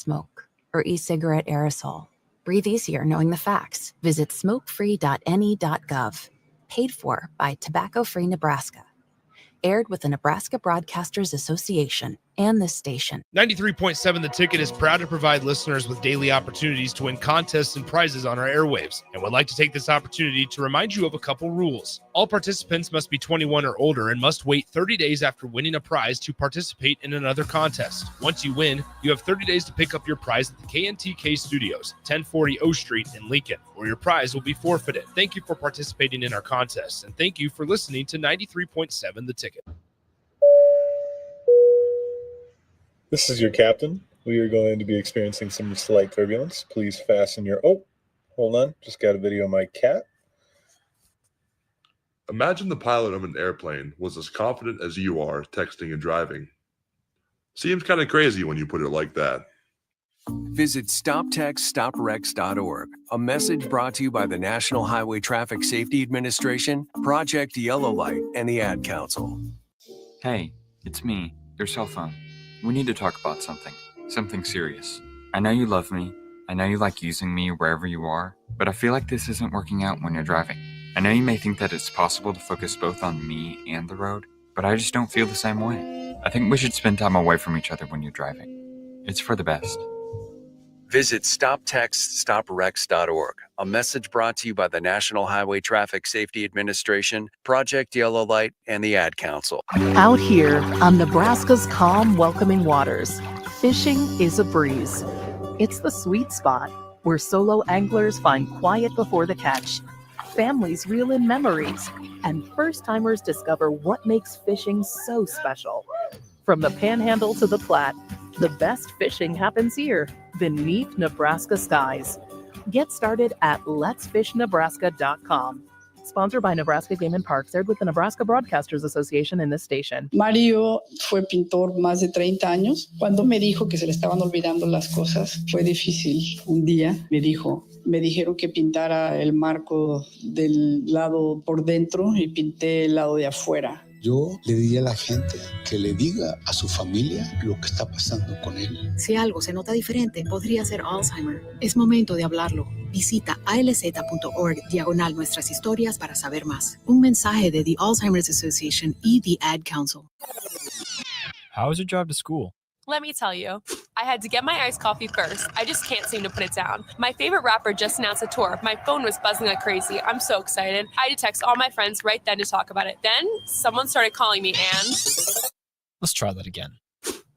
smoke or e-cigarette aerosol. Breathe easier knowing the facts. Visit smokefree.ne.gov. Paid for by Tobacco Free Nebraska. Aired with the Nebraska Broadcasters Association and this station. 93.7 The Ticket is proud to provide listeners with daily opportunities to win contests and prizes on our airwaves, and would like to take this opportunity to remind you of a couple rules. All participants must be 21 or older and must wait 30 days after winning a prize to participate in another contest. Once you win, you have 30 days to pick up your prize at the KNTK Studios, 1040 O Street in Lincoln, or your prize will be forfeited. Thank you for participating in our contests, and thank you for listening to 93.7 The Ticket. This is your captain. We are going to be experiencing some slight turbulence. Please fasten your... Oh, hold on. Just got a video of my cat. Imagine the pilot of an airplane was as confident as you are texting and driving. Seems kind of crazy when you put it like that. Visit StopTextStopWrecks.org. A message brought to you by the National Highway Traffic Safety Administration, Project Yellow Light, and the Ad Council. Hey, it's me, your cell phone. We need to talk about something serious. I know you love me. I know you like using me wherever you are, but I feel like this isn't working out when you're driving. I know you may think that it's possible to focus both on me and the road, but I just don't feel the same way. I think we should spend time away from each other when you're driving. It's for the best. Visit StopTextStopWrecks.org. A message brought to you by the National Highway Traffic Safety Administration, Project Yellow Light, and the Ad Council. Out here on Nebraska's calm, welcoming waters, fishing is a breeze. It's the sweet spot where solo anglers find quiet before the catch, families reel in memories, and first-timers discover what makes fishing so special. From the Panhandle to the Platte, the best fishing happens here, beneath Nebraska skies. Get started at letsfishnebraska.com. Sponsored by Nebraska Game and Parks, aired with the Nebraska Broadcasters Association in this station. Mario fue pintor más de 30 años. Cuando me dijo que se le estaban olvidando las cosas, fue difícil. Un día me dijeron que pintara el marco del lado por dentro y pinté el lado de afuera. Yo le diría a la gente que le diga a su familia lo que está pasando con él. Si algo se nota diferente, podría ser Alzheimer. Es momento de hablarlo. Visita alz.org/nuestras historias para saber más. Un mensaje de the Alzheimer's Association y the Ad Council. How was your drive to school? Let me tell you, I had to get my iced coffee first. I just can't seem to put it down. My favorite rapper just announced a tour. My phone was buzzing like crazy. I'm so excited. I had to text all my friends right then to talk about it. Then someone started calling me and... Let's try that again.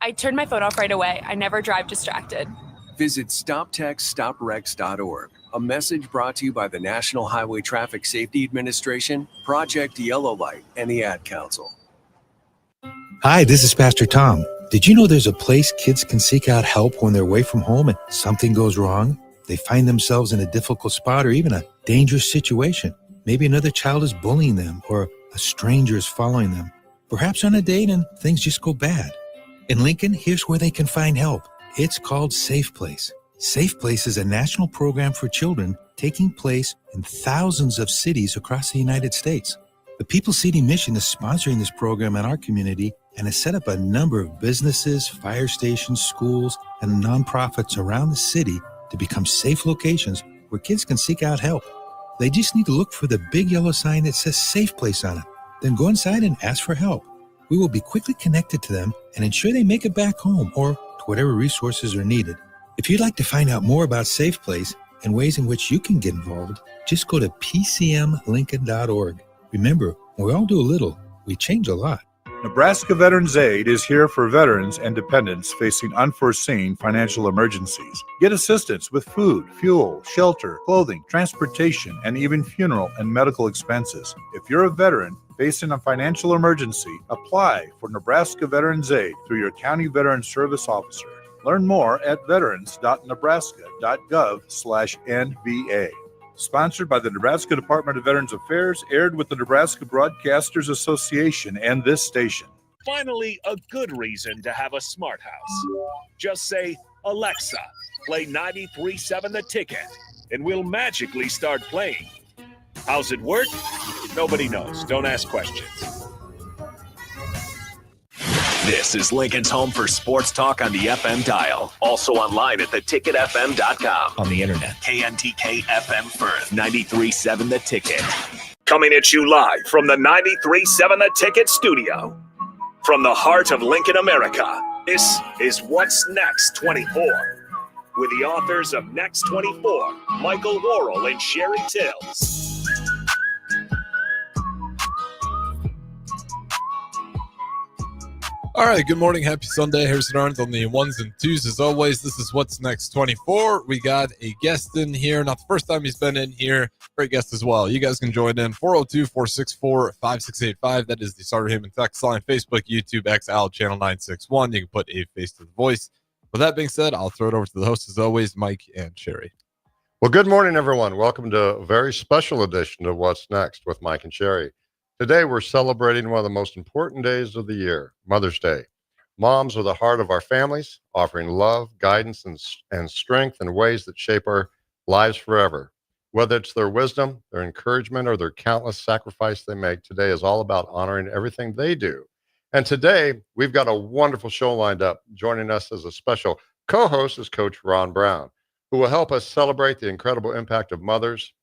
I turned my phone off right away. I never drive distracted. Visit StopTextStopWrecks.org. A message brought to you by the National Highway Traffic Safety Administration, Project Yellow Light, and the Ad Council. Hi, this is Pastor Tom. Did you know there's a place kids can seek out help when they're away from home and something goes wrong? They find themselves in a difficult spot or even a dangerous situation. Maybe another child is bullying them or a stranger is following them. Perhaps on a date and things just go bad. In Lincoln, here's where they can find help. It's called Safe Place. Safe Place is a national program for children taking place in thousands of cities across the United States. The People City Mission is sponsoring this program in our community and has set up a number of businesses, fire stations, schools, and nonprofits around the city to become safe locations where kids can seek out help. They just need to look for the big yellow sign that says Safe Place on it. Then go inside and ask for help. We will be quickly connected to them and ensure they make it back home or to whatever resources are needed. If you'd like to find out more about Safe Place and ways in which you can get involved, just go to pcmlincoln.org. Remember, when we all do a little, we change a lot. Nebraska Veterans Aid is here for veterans and dependents facing unforeseen financial emergencies. Get assistance with food, fuel, shelter, clothing, transportation, and even funeral and medical expenses. If you're a veteran facing a financial emergency, apply for Nebraska Veterans Aid through your county veteran service officer. Learn more at veterans.nebraska.gov/NVA. Sponsored by the Nebraska Department of Veterans Affairs, aired with the Nebraska Broadcasters Association and this station. Finally, a good reason to have a smart house. Just say, Alexa, play 93.7 The Ticket, and we'll magically start playing. How's it work? Nobody knows. Don't ask questions. This is Lincoln's home for sports talk on the FM dial. Also online at theticketfm.com. On the internet. KNTK FM Firth, 93.7 The Ticket. Coming at you live from the 93.7 The Ticket studio. From the heart of Lincoln, America, this is What's Next 24. With the authors of Next 24, Michael Worrell and Sherry Tills. All right, good morning. Happy Sunday. Harrison Arns on the ones and twos. As always, this is What's Next 24. We got a guest in here. Not the first time he's been in here. Great guest as well. You guys can join in 402-464-5685. That is the Starter Heyman text line, Facebook, YouTube, XL, channel 961. You can put a face to the voice. With that being said, I'll throw it over to the host as always, Mike and Sherry. Well, good morning, everyone. Welcome to a very special edition of What's Next with Mike and Sherry. Today, we're celebrating one of the most important days of the year, Mother's Day. Moms are the heart of our families, offering love, guidance, and strength in ways that shape our lives forever. Whether it's their wisdom, their encouragement, or their countless sacrifice they make, today is all about honoring everything they do. And today, we've got a wonderful show lined up. Joining us as a special co-host is Coach Ron Brown, who will help us celebrate the incredible impact of mothers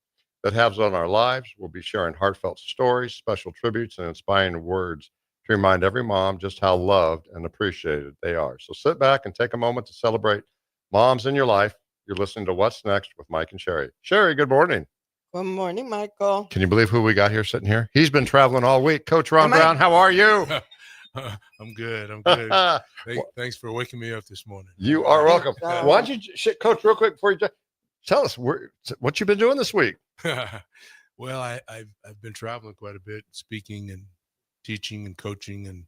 that has on our lives. We'll be sharing heartfelt stories, special tributes, and inspiring words to remind every mom just how loved and appreciated they are. So sit back and take a moment to celebrate moms in your life. You're listening to What's Next with Mike and Sherry. Sherry, good morning. Good morning, Michael. Can you believe who we got here sitting here? He's been traveling all week. Coach Ron Brown, how are you? I'm good. Thanks for waking me up this morning. You are welcome. Why don't you, Coach, real quick before you tell us what you've been doing this week? Well, I've been traveling quite a bit, speaking and teaching and coaching, and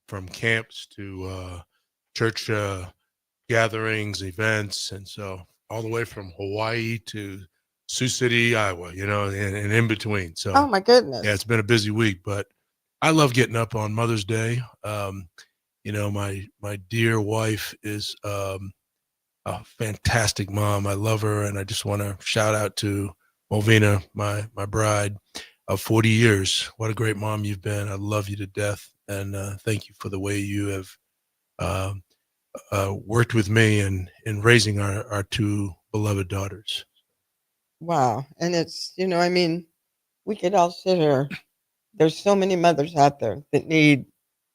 from camps to church gatherings, events, and so all the way from Hawaii to Sioux City, Iowa, and in between. So, oh my goodness, yeah, it's been a busy week, but I love getting up on Mother's Day. My dear wife is a fantastic mom. I love her, and I just want to shout out to Movina, my bride of 40 years. What a great mom you've been. I love you to death, and thank you for the way you have worked with me in raising our two beloved daughters. Wow. And it's, we could all sit here. There's so many mothers out there that need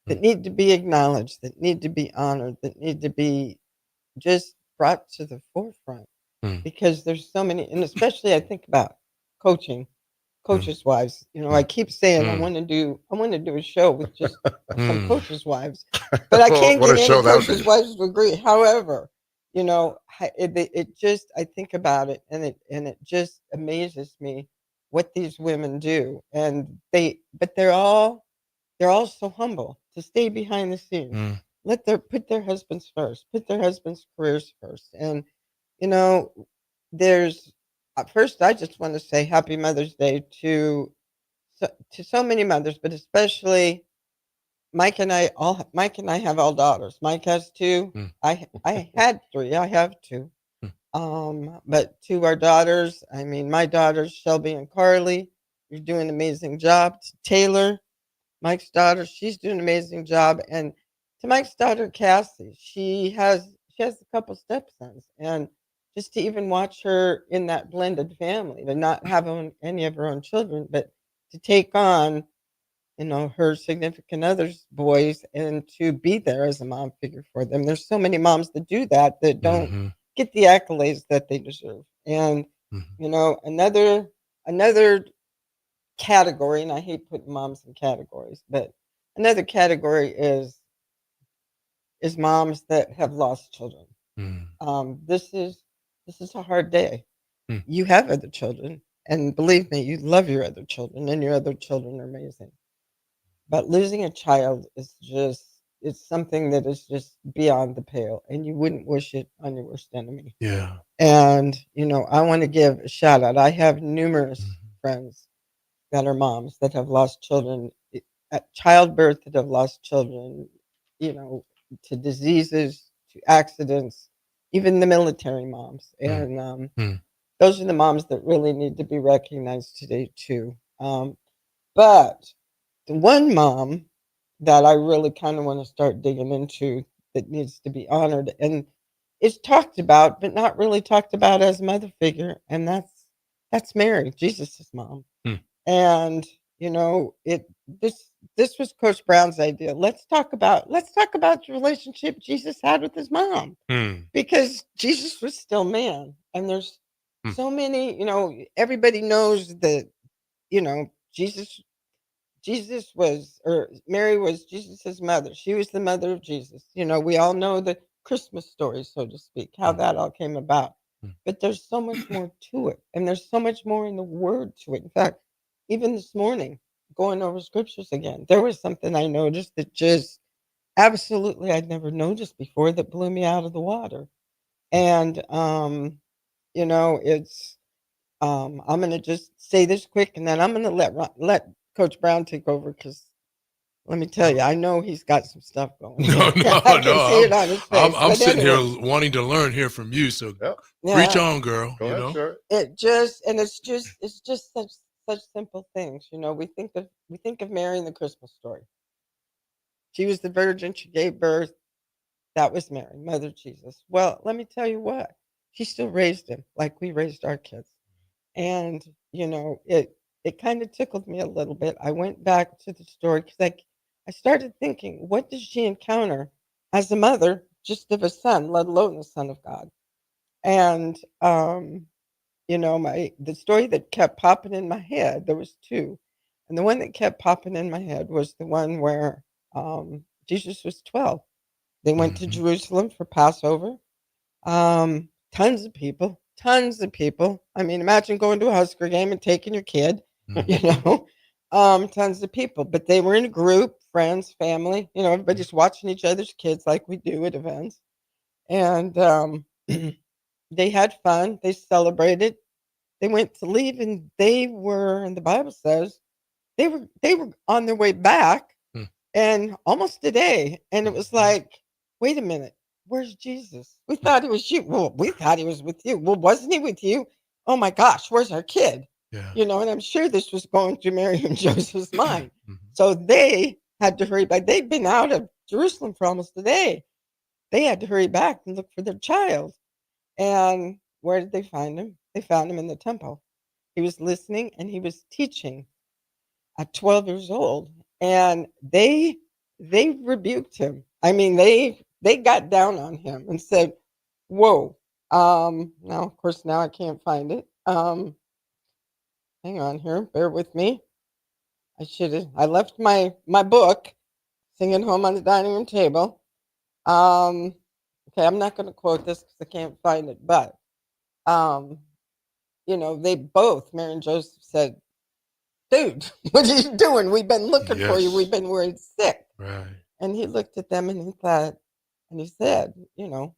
to be acknowledged, that need to be honored, that need to be just brought to the forefront, because there's so many, and especially I think about coaches' wives. I keep saying I want to do a show with just some coaches' wives, but I can't get any coaches' wives to agree. However, it just, I think about it, and it just amazes me what these women do, and they're all so humble to stay behind the scenes. Put their husbands first, put their husbands' careers first. And, first, I just want to say Happy Mother's Day to so many mothers, but especially Mike and I have all daughters. Mike has two. I had three. I have two. But to our daughters, my daughters, Shelby and Carly, you're doing an amazing job. To Taylor, Mike's daughter, she's doing an amazing job. And to Mike's daughter, Cassie, she has a couple stepsons, and just to even watch her in that blended family, to not have any of her own children, but to take on, her significant other's boys, and to be there as a mom figure for them. There's so many moms that do that don't get the accolades that they deserve. And, another category, and I hate putting moms in categories, but another category is moms that have lost children. This is a hard day. You have other children, and believe me, you love your other children, and your other children are amazing. But losing a child is it's something that is just beyond the pale, and you wouldn't wish it on your worst enemy. Yeah. And, I want to give a shout out. I have numerous friends that are moms that have lost children at childbirth, that have lost children, to diseases, to accidents, even the military moms. And those are the moms that really need to be recognized today too. But the one mom that I really kind of want to start digging into that needs to be honored. And it's talked about, but not really talked about as a mother figure. And that's Mary, Jesus' mom. Hmm. And you know, this was Coach Brown's idea. Let's talk about the relationship Jesus had with his mom, Hmm. because Jesus was still man, and there's Hmm. so many. You know, everybody knows that. You know, Jesus was, or Mary was Jesus's mother. She was the mother of Jesus. You know, we all know the Christmas story, so to speak, how that all came about. But there's so much more to it, and there's so much more in the Word to it. In fact, even this morning, going over scriptures again, there was something I noticed that just absolutely I'd never noticed before that blew me out of the water. And you know, it's I'm gonna just say this quick, and then I'm gonna let Coach Brown take over, because let me tell you, I know he's got some stuff going. No, here. no, I can no. see it on his face. I'm But sitting anyway, here wanting to learn here from you. So preach yeah, on, girl. Go you ahead, know. Sherry. it's just such simple things. You know, we think of Mary in the Christmas story. She was the virgin. She gave birth. That was Mary, Mother of Jesus. Well, let me tell you what. She still raised him like we raised our kids. And, you know, it kind of tickled me a little bit. I went back to the story because I started thinking, what does she encounter as a mother just of a son, let alone the Son of God? And you know, the story that kept popping in my head, there was two. And the one that kept popping in my head was the one where Jesus was 12. They went to Jerusalem for Passover. Tons of people, tons of people. I mean, imagine going to a Husker game and taking your kid, you know, tons of people. But they were in a group, friends, family, you know, everybody's watching each other's kids like we do at events. And they had fun, they celebrated. They went to leave, and they were, and the Bible says, they were on their way back, and almost a day. And it was like, wait a minute, where's Jesus? We thought he was you. Well, we thought he was with you. Well, wasn't he with you? Oh my gosh, where's our kid? Yeah. You know, and I'm sure this was going through Mary and Joseph's mind. So they had to hurry back. They'd been out of Jerusalem for almost a day. They had to hurry back and look for their child. And where did they find him? They found him in the temple. He was listening and he was teaching at 12 years old. And they rebuked him. I mean, they got down on him and said, "Whoa." Now of course now I can't find it. Hang on here, bear with me. I left my book, Singing Home on the Dining Room Table. Okay, I'm not going to quote this because I can't find it, but you know, they both, Mary and Joseph, said, "Dude, what are you doing? We've been looking for you. We've been worried sick." Right. And he looked at them and he thought, and he said, "You know,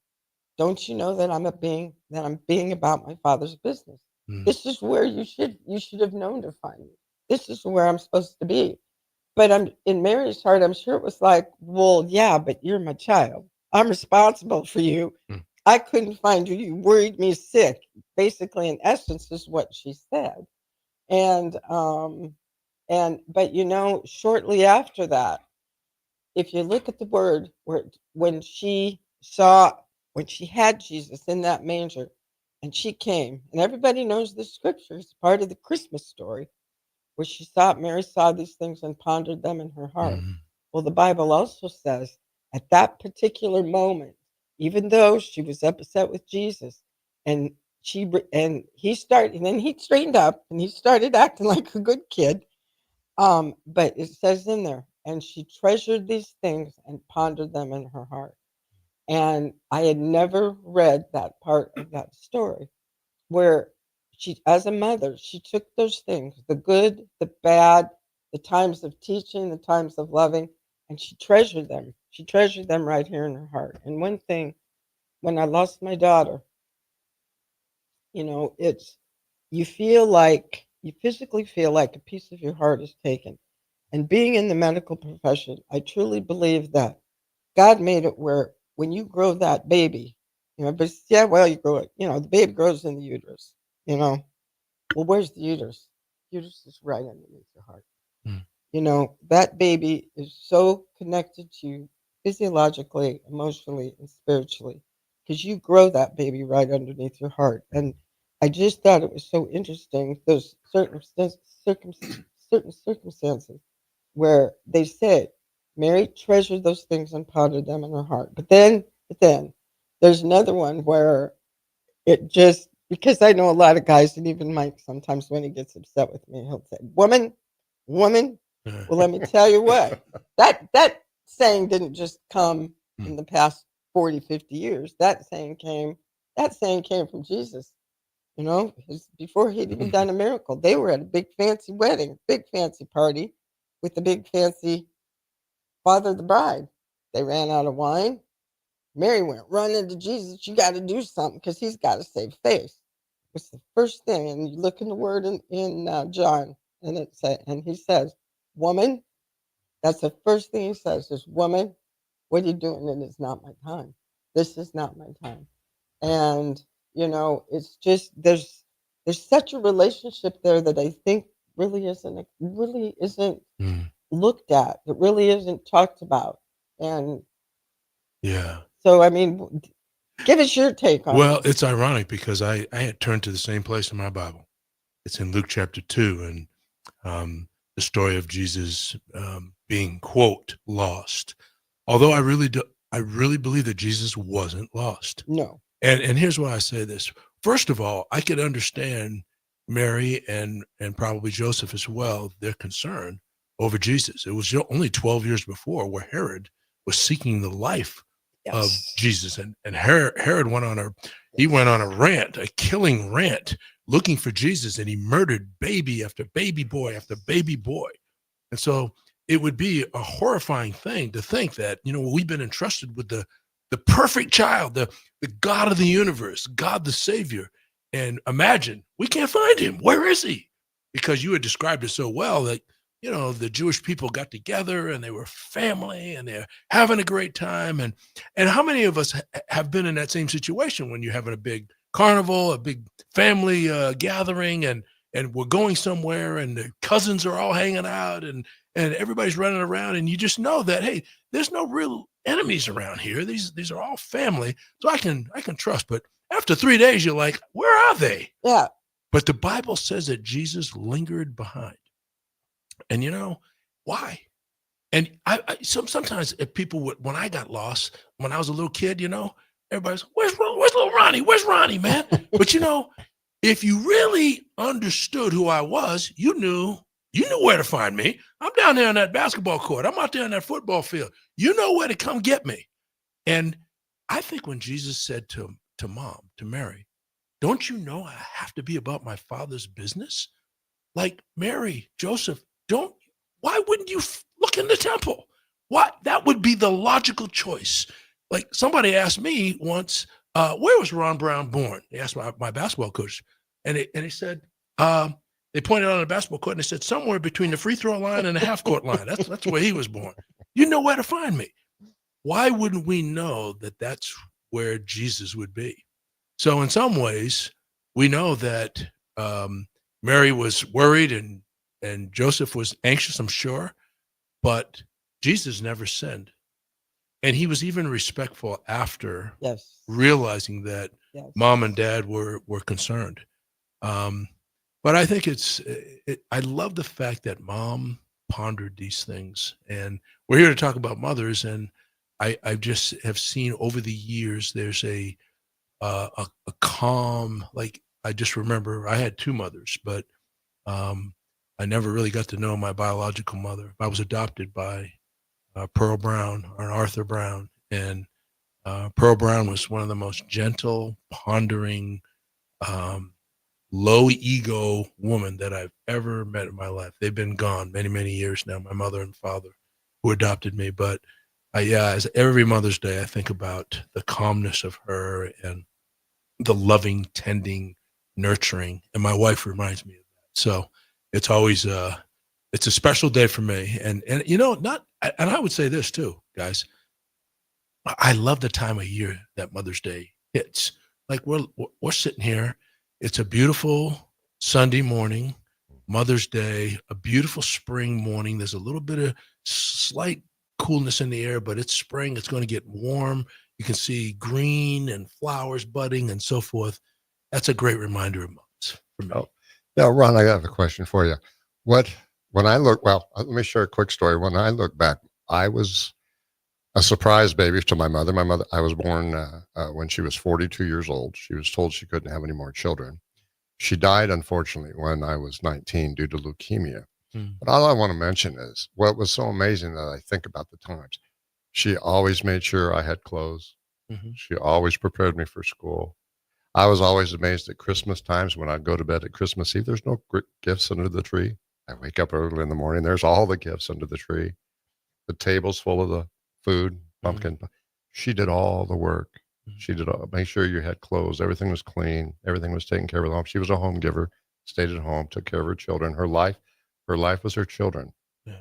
don't you know that I'm being about my Father's business? This is where you should have known to find me. This is where I'm supposed to be." But I'm in Mary's heart, I'm sure it was like, "Well, yeah, but you're my child. I'm responsible for you. I couldn't find you. You worried me sick." Basically, in essence, is what she said. And but you know, shortly after that, if you look at the word where when she had Jesus in that manger, and she came, and everybody knows the scripture, it's part of the Christmas story, where Mary saw these things and pondered them in her heart. Well, the Bible also says at that particular moment, even though she was upset with Jesus, and and then he straightened up and he started acting like a good kid. But it says in there, and she treasured these things and pondered them in her heart. And I had never read that part of that story where she, as a mother, she took those things, the good, the bad, the times of teaching, the times of loving, and she treasured them. She treasured them right here in her heart. And one thing, when I lost my daughter, you know, you physically feel like a piece of your heart is taken. And being in the medical profession, I truly believe that God made it where when you grow that baby, you know, but yeah, well, you grow it, you know, the baby grows in the uterus, you know. Well, where's the uterus? Uterus is right underneath your heart. You know, that baby is so connected to you physiologically, emotionally, and spiritually because you grow that baby right underneath your heart. And I just thought it was so interesting, those certain circumstances where they said Mary treasured those things and pondered them in her heart. But then there's another one where it just, because I know a lot of guys, and even Mike, sometimes when he gets upset with me, he'll say, "Woman, woman." Well, let me tell you what, that saying didn't just come in the past 40, 50 years. That saying came from Jesus. You know, before he'd even done a miracle. They were at a big fancy wedding, big fancy party with the big fancy father of the bride. They ran out of wine. Mary went running to Jesus. You got to do something because he's got to save face. It's the first thing. And you look in the word in John, and he says, "Woman," that's the first thing he says is, "Woman, what are you doing? It is not my time. This is not my time." And, you know, it's just, there's such a relationship there that I think really isn't looked at. It really isn't talked about. And Yeah. so, I mean, give us your take on Well, this. it's ironic because I had turned to the same place in my Bible. It's in Luke chapter 2, and the story of Jesus being, quote, lost. Although I really believe that Jesus wasn't lost. No. And here's why I say this. First of all, I could understand Mary and probably Joseph as well, their concern over Jesus. It was only 12 years before where Herod was seeking the life of Jesus. And Herod went on a rant, a killing rant, looking for Jesus, and he murdered baby after baby boy after baby boy. And so it would be a horrifying thing to think that, you know, we've been entrusted with the perfect child, the God of the universe, God the Savior. And imagine, we can't find him. Where is he? Because you had described it so well that, you know, the Jewish people got together and they were family and they're having a great time. And how many of us have been in that same situation when you're having a big carnival, a big family gathering, and we're going somewhere and the cousins are all hanging out and everybody's running around, and you just know that, hey, there's no real enemies around here. These are all family, so I can trust. But after 3 days, you're like, where are they? Yeah. But the Bible says that Jesus lingered behind. And you know why? And sometimes if people would, when I got lost, when I was a little kid, you know, everybody's, where's little Ronnie? Where's Ronnie, man? But you know, if you really understood who I was, you knew where to find me. I'm down there on that basketball court. I'm out there on that football field. You know where to come get me. And I think when Jesus said to Mom, to Mary, don't you know I have to be about my Father's business? Like, Mary, Joseph, why wouldn't you look in the temple? What? That would be the logical choice. Like, somebody asked me once, where was Ron Brown born? They asked my basketball coach. And he said, they pointed out on the basketball court and they said, somewhere between the free throw line and the half court line. That's where he was born. You know where to find me. Why wouldn't we know that that's where Jesus would be? So in some ways, we know that Mary was worried and Joseph was anxious, I'm sure, but Jesus never sinned. And he was even respectful after realizing that Mom and Dad were concerned. But I think I love the fact that Mom pondered these things. And we're here to talk about mothers. And I just have seen over the years, there's a calm, like, I just remember I had two mothers, but I never really got to know my biological mother. I was adopted by Pearl Brown or Arthur Brown. And Pearl Brown was one of the most gentle, pondering, low ego woman that I've ever met in my life. They've been gone many, many years now, my mother and father who adopted me. But as every Mother's Day, I think about the calmness of her and the loving, tending, nurturing. And my wife reminds me of that. So it's always it's a special day for me. And you know, and I would say this too, guys. I love the time of year that Mother's Day hits. Like we're sitting here. It's a beautiful Sunday morning. Mother's Day, a beautiful spring morning. There's a little bit of slight coolness in the air, but it's spring. It's going to get warm. You can see green and flowers budding and so forth. That's a great reminder of moms for me. Oh, now, Ron, I have a question for you. Let me share a quick story. When I look back, I was a surprise baby to my mother. I was born when she was 42 years old. She was told she couldn't have any more children. She died, unfortunately, when I was 19 due to leukemia. But all I want to mention is what was so amazing that I think about the times. She always made sure I had clothes. She always prepared me for school. I was always amazed at Christmas times when I'd go to bed at Christmas Eve. There's no gifts under the tree. I wake up early in the morning. There's all the gifts under the tree. The table's full of the food, pumpkin. She did all the work. She did make sure you had clothes. Everything was clean. Everything was taken care of at home. She was a home giver, stayed at home, took care of her children. Her life was her children. Yeah.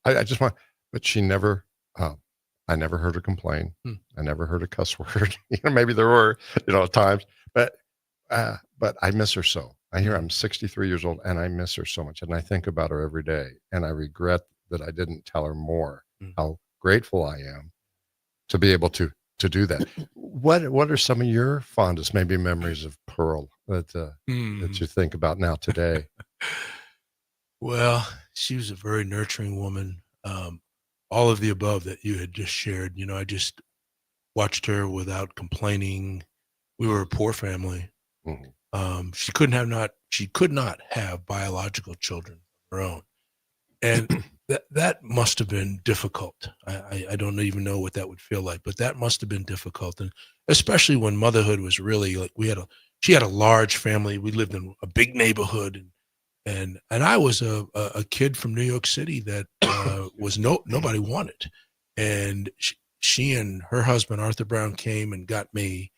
I just want, but she never, I never heard her complain. I never heard a cuss word. Maybe there were, times, but I miss her so. I'm 63 years old and I miss her so much. And I think about her every day and I regret that I didn't tell her more, how grateful I am to be able to do that. What are some of your fondest maybe memories of Pearl that you think about now today? Well, she was a very nurturing woman. All of the above that you had just shared, I just watched her without complaining. We were a poor family. She could not have biological children of her own. And that must have been difficult. I don't even know what that would feel like, but that must have been difficult. And especially when motherhood was really like, she had a large family. We lived in a big neighborhood and I was a kid from New York City that was nobody wanted. And she and her husband, Arthur Brown, came and got me.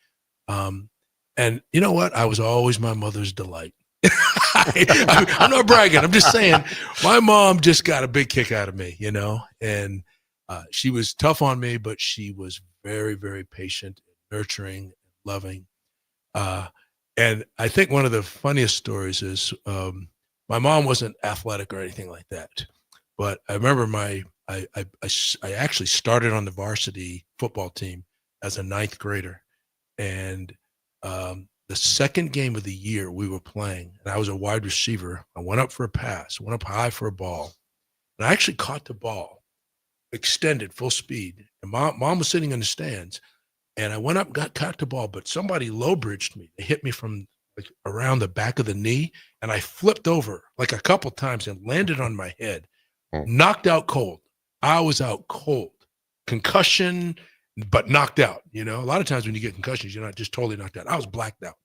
And you know what? I was always my mother's delight. I'm not bragging. I'm just saying my mom just got a big kick out of me, and she was tough on me, but she was very, very patient, nurturing, loving. And I think one of the funniest stories is my mom wasn't athletic or anything like that, but I remember I actually started on the varsity football team as a 9th grader, and the second game of the year we were playing, and I was a wide receiver. I went up for a pass, went up high for a ball, and I actually caught the ball, extended full speed. And mom was sitting in the stands, and I went up, caught the ball, but somebody low bridged me. They hit me from around the back of the knee, and I flipped over like a couple times and landed on my head, knocked out cold. I was out cold, concussion, but knocked out. A lot of times when you get concussions, you're not just totally knocked out. I was blacked out.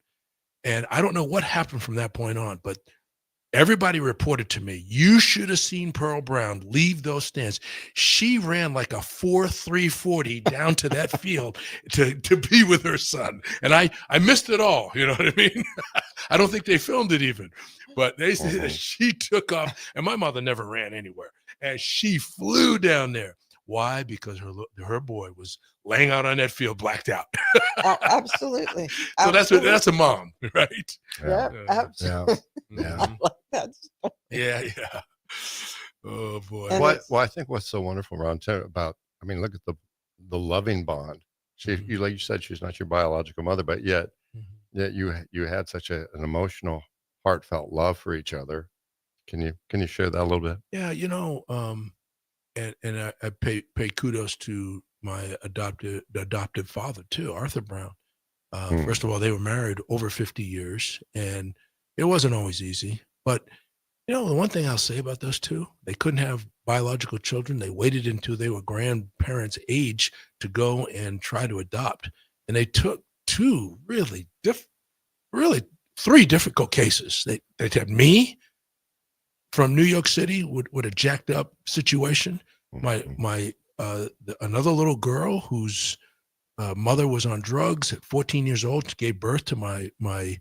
And I don't know what happened from that point on, but everybody reported to me, you should have seen Pearl Brown leave those stands. She ran like a 4.340 down to that field to be with her son. And I missed it all. You know what I mean? I don't think they filmed it even, but they said that she took off, and my mother never ran anywhere. And she flew down there. Why? Because her boy was laying out on that field, blacked out. Absolutely. So that's a mom, right? Yeah, absolutely. Yeah. I like that story. Yeah. Oh boy. Well, I think what's so wonderful, Ron, about look at the loving bond. You like you said, she's not your biological mother, but yet you had such an emotional, heartfelt love for each other. Can you share that a little bit? Yeah, and I pay kudos to my adoptive father too, Arthur Brown. First of all, they were married over 50 years, and it wasn't always easy. But the one thing I'll say about those two, they couldn't have biological children. They waited until they were grandparents' age to go and try to adopt, and they took two really three difficult cases. They had me from New York City with a jacked up situation. Another little girl whose mother was on drugs at 14 years old, gave birth to my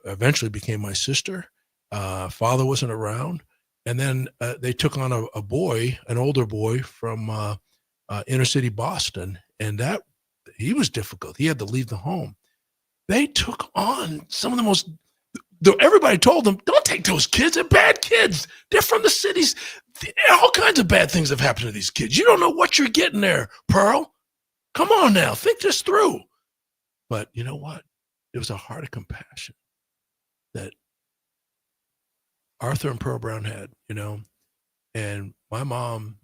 eventually became my sister. Father wasn't around. And then they took on a boy, an older boy from inner city Boston. And he was difficult. He had to leave the home. They took on some of the most everybody told them, don't take those kids. They're bad kids. They're from the cities. All kinds of bad things have happened to these kids. You don't know what you're getting there, Pearl. Come on now, think this through. But you know what? It was a heart of compassion that Arthur and Pearl Brown had, and my mom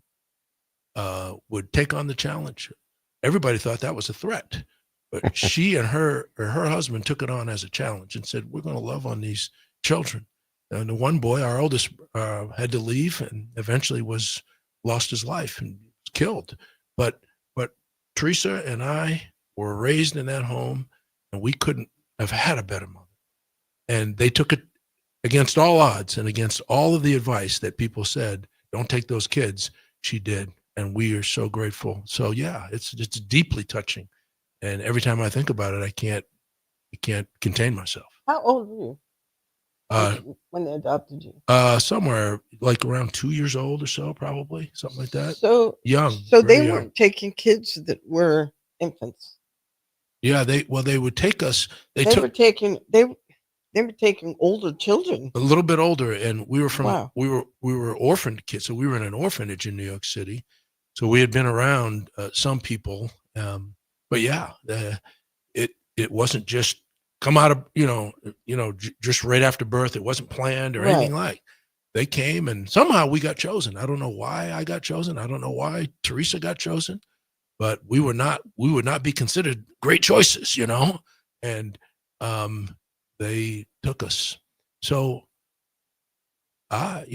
would take on the challenge. Everybody thought that was a threat, but she and her husband took it on as a challenge and said, we're going to love on these children. And the one boy, our oldest, had to leave and eventually lost his life and was killed. But Teresa and I were raised in that home, and we couldn't have had a better mother. And they took it against all odds and against all of the advice that people said, don't take those kids. She did. And we are so grateful. So yeah, it's deeply touching. And every time I think about it, I can't contain myself. How old were you when they adopted you? Somewhere like around 2 years old or so, probably something like that. So young. So they young. weren't taking kids that were infants. Yeah, they would take us. They were taking older children. A little bit older, and we were from Wow. we were orphaned kids, so we were in an orphanage in New York City. So we had been around some people, but yeah, it wasn't just come out of just right after birth. It wasn't planned or anything like. They came, and somehow we got chosen. I don't know why I got chosen. I don't know why Teresa got chosen, but we would not be considered great choices, and they took us. So I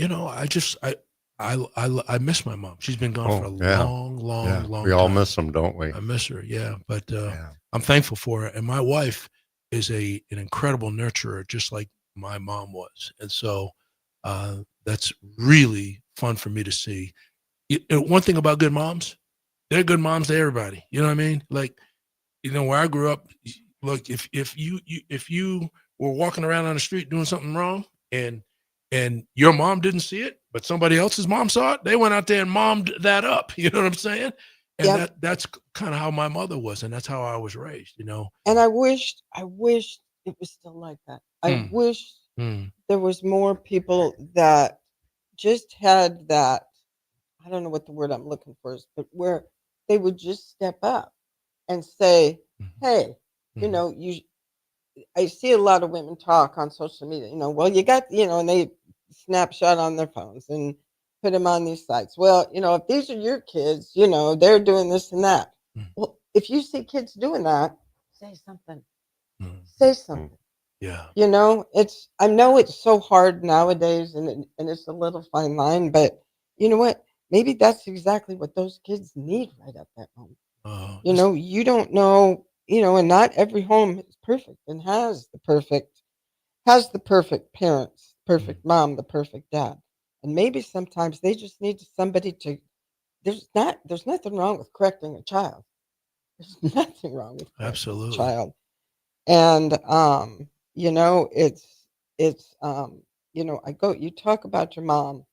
miss my mom. She's been gone for a long we all time. miss them, don't we? I miss her, yeah. But I'm thankful for her. And my wife is an incredible nurturer, just like my mom was. And so that's really fun for me to see. One thing about good moms, they're good moms to everybody. You know what I mean? Like, where I grew up, look, if you were walking around on the street doing something wrong and your mom didn't see it, but somebody else's mom saw it, they went out there and mommed that up. You know what I'm saying? And that's kind of how my mother was, and that's how I was raised, And I wished it was still like that. I wish there was more people that just had that, I don't know what the word I'm looking for is, but where they would just step up and say, hey, I see a lot of women talk on social media, well, you got, and they snapshot on their phones and put them on these sites. Well, if these are your kids, they're doing this and that. Well, if you see kids doing that, say something. Say something. Yeah. I know it's so hard nowadays and it's a little fine line, but you know what? Maybe that's exactly what those kids need right at that moment. You don't know, and not every home is perfect and has the perfect parents, perfect mom, the perfect dad. And maybe sometimes they just need somebody to, there's nothing wrong with correcting a child. There's nothing wrong with correcting Absolutely. a child. And you talk about your mom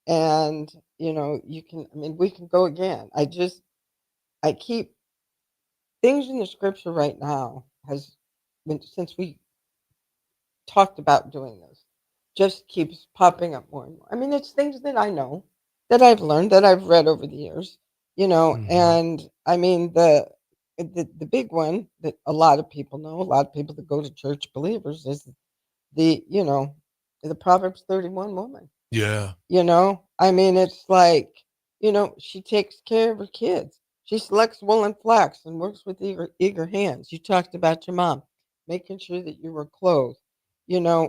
and we can go again. I keep things in the scripture right now since we talked about doing this, just keeps popping up more and more. I mean, it's things that I know, that I've learned, that I've read over the years, and I mean, the big one that a lot of people know, a lot of people that go to church believers is the Proverbs 31 woman. Yeah. I mean, it's like, she takes care of her kids. She selects wool and flax and works with eager hands. You talked about your mom, making sure that you were clothed.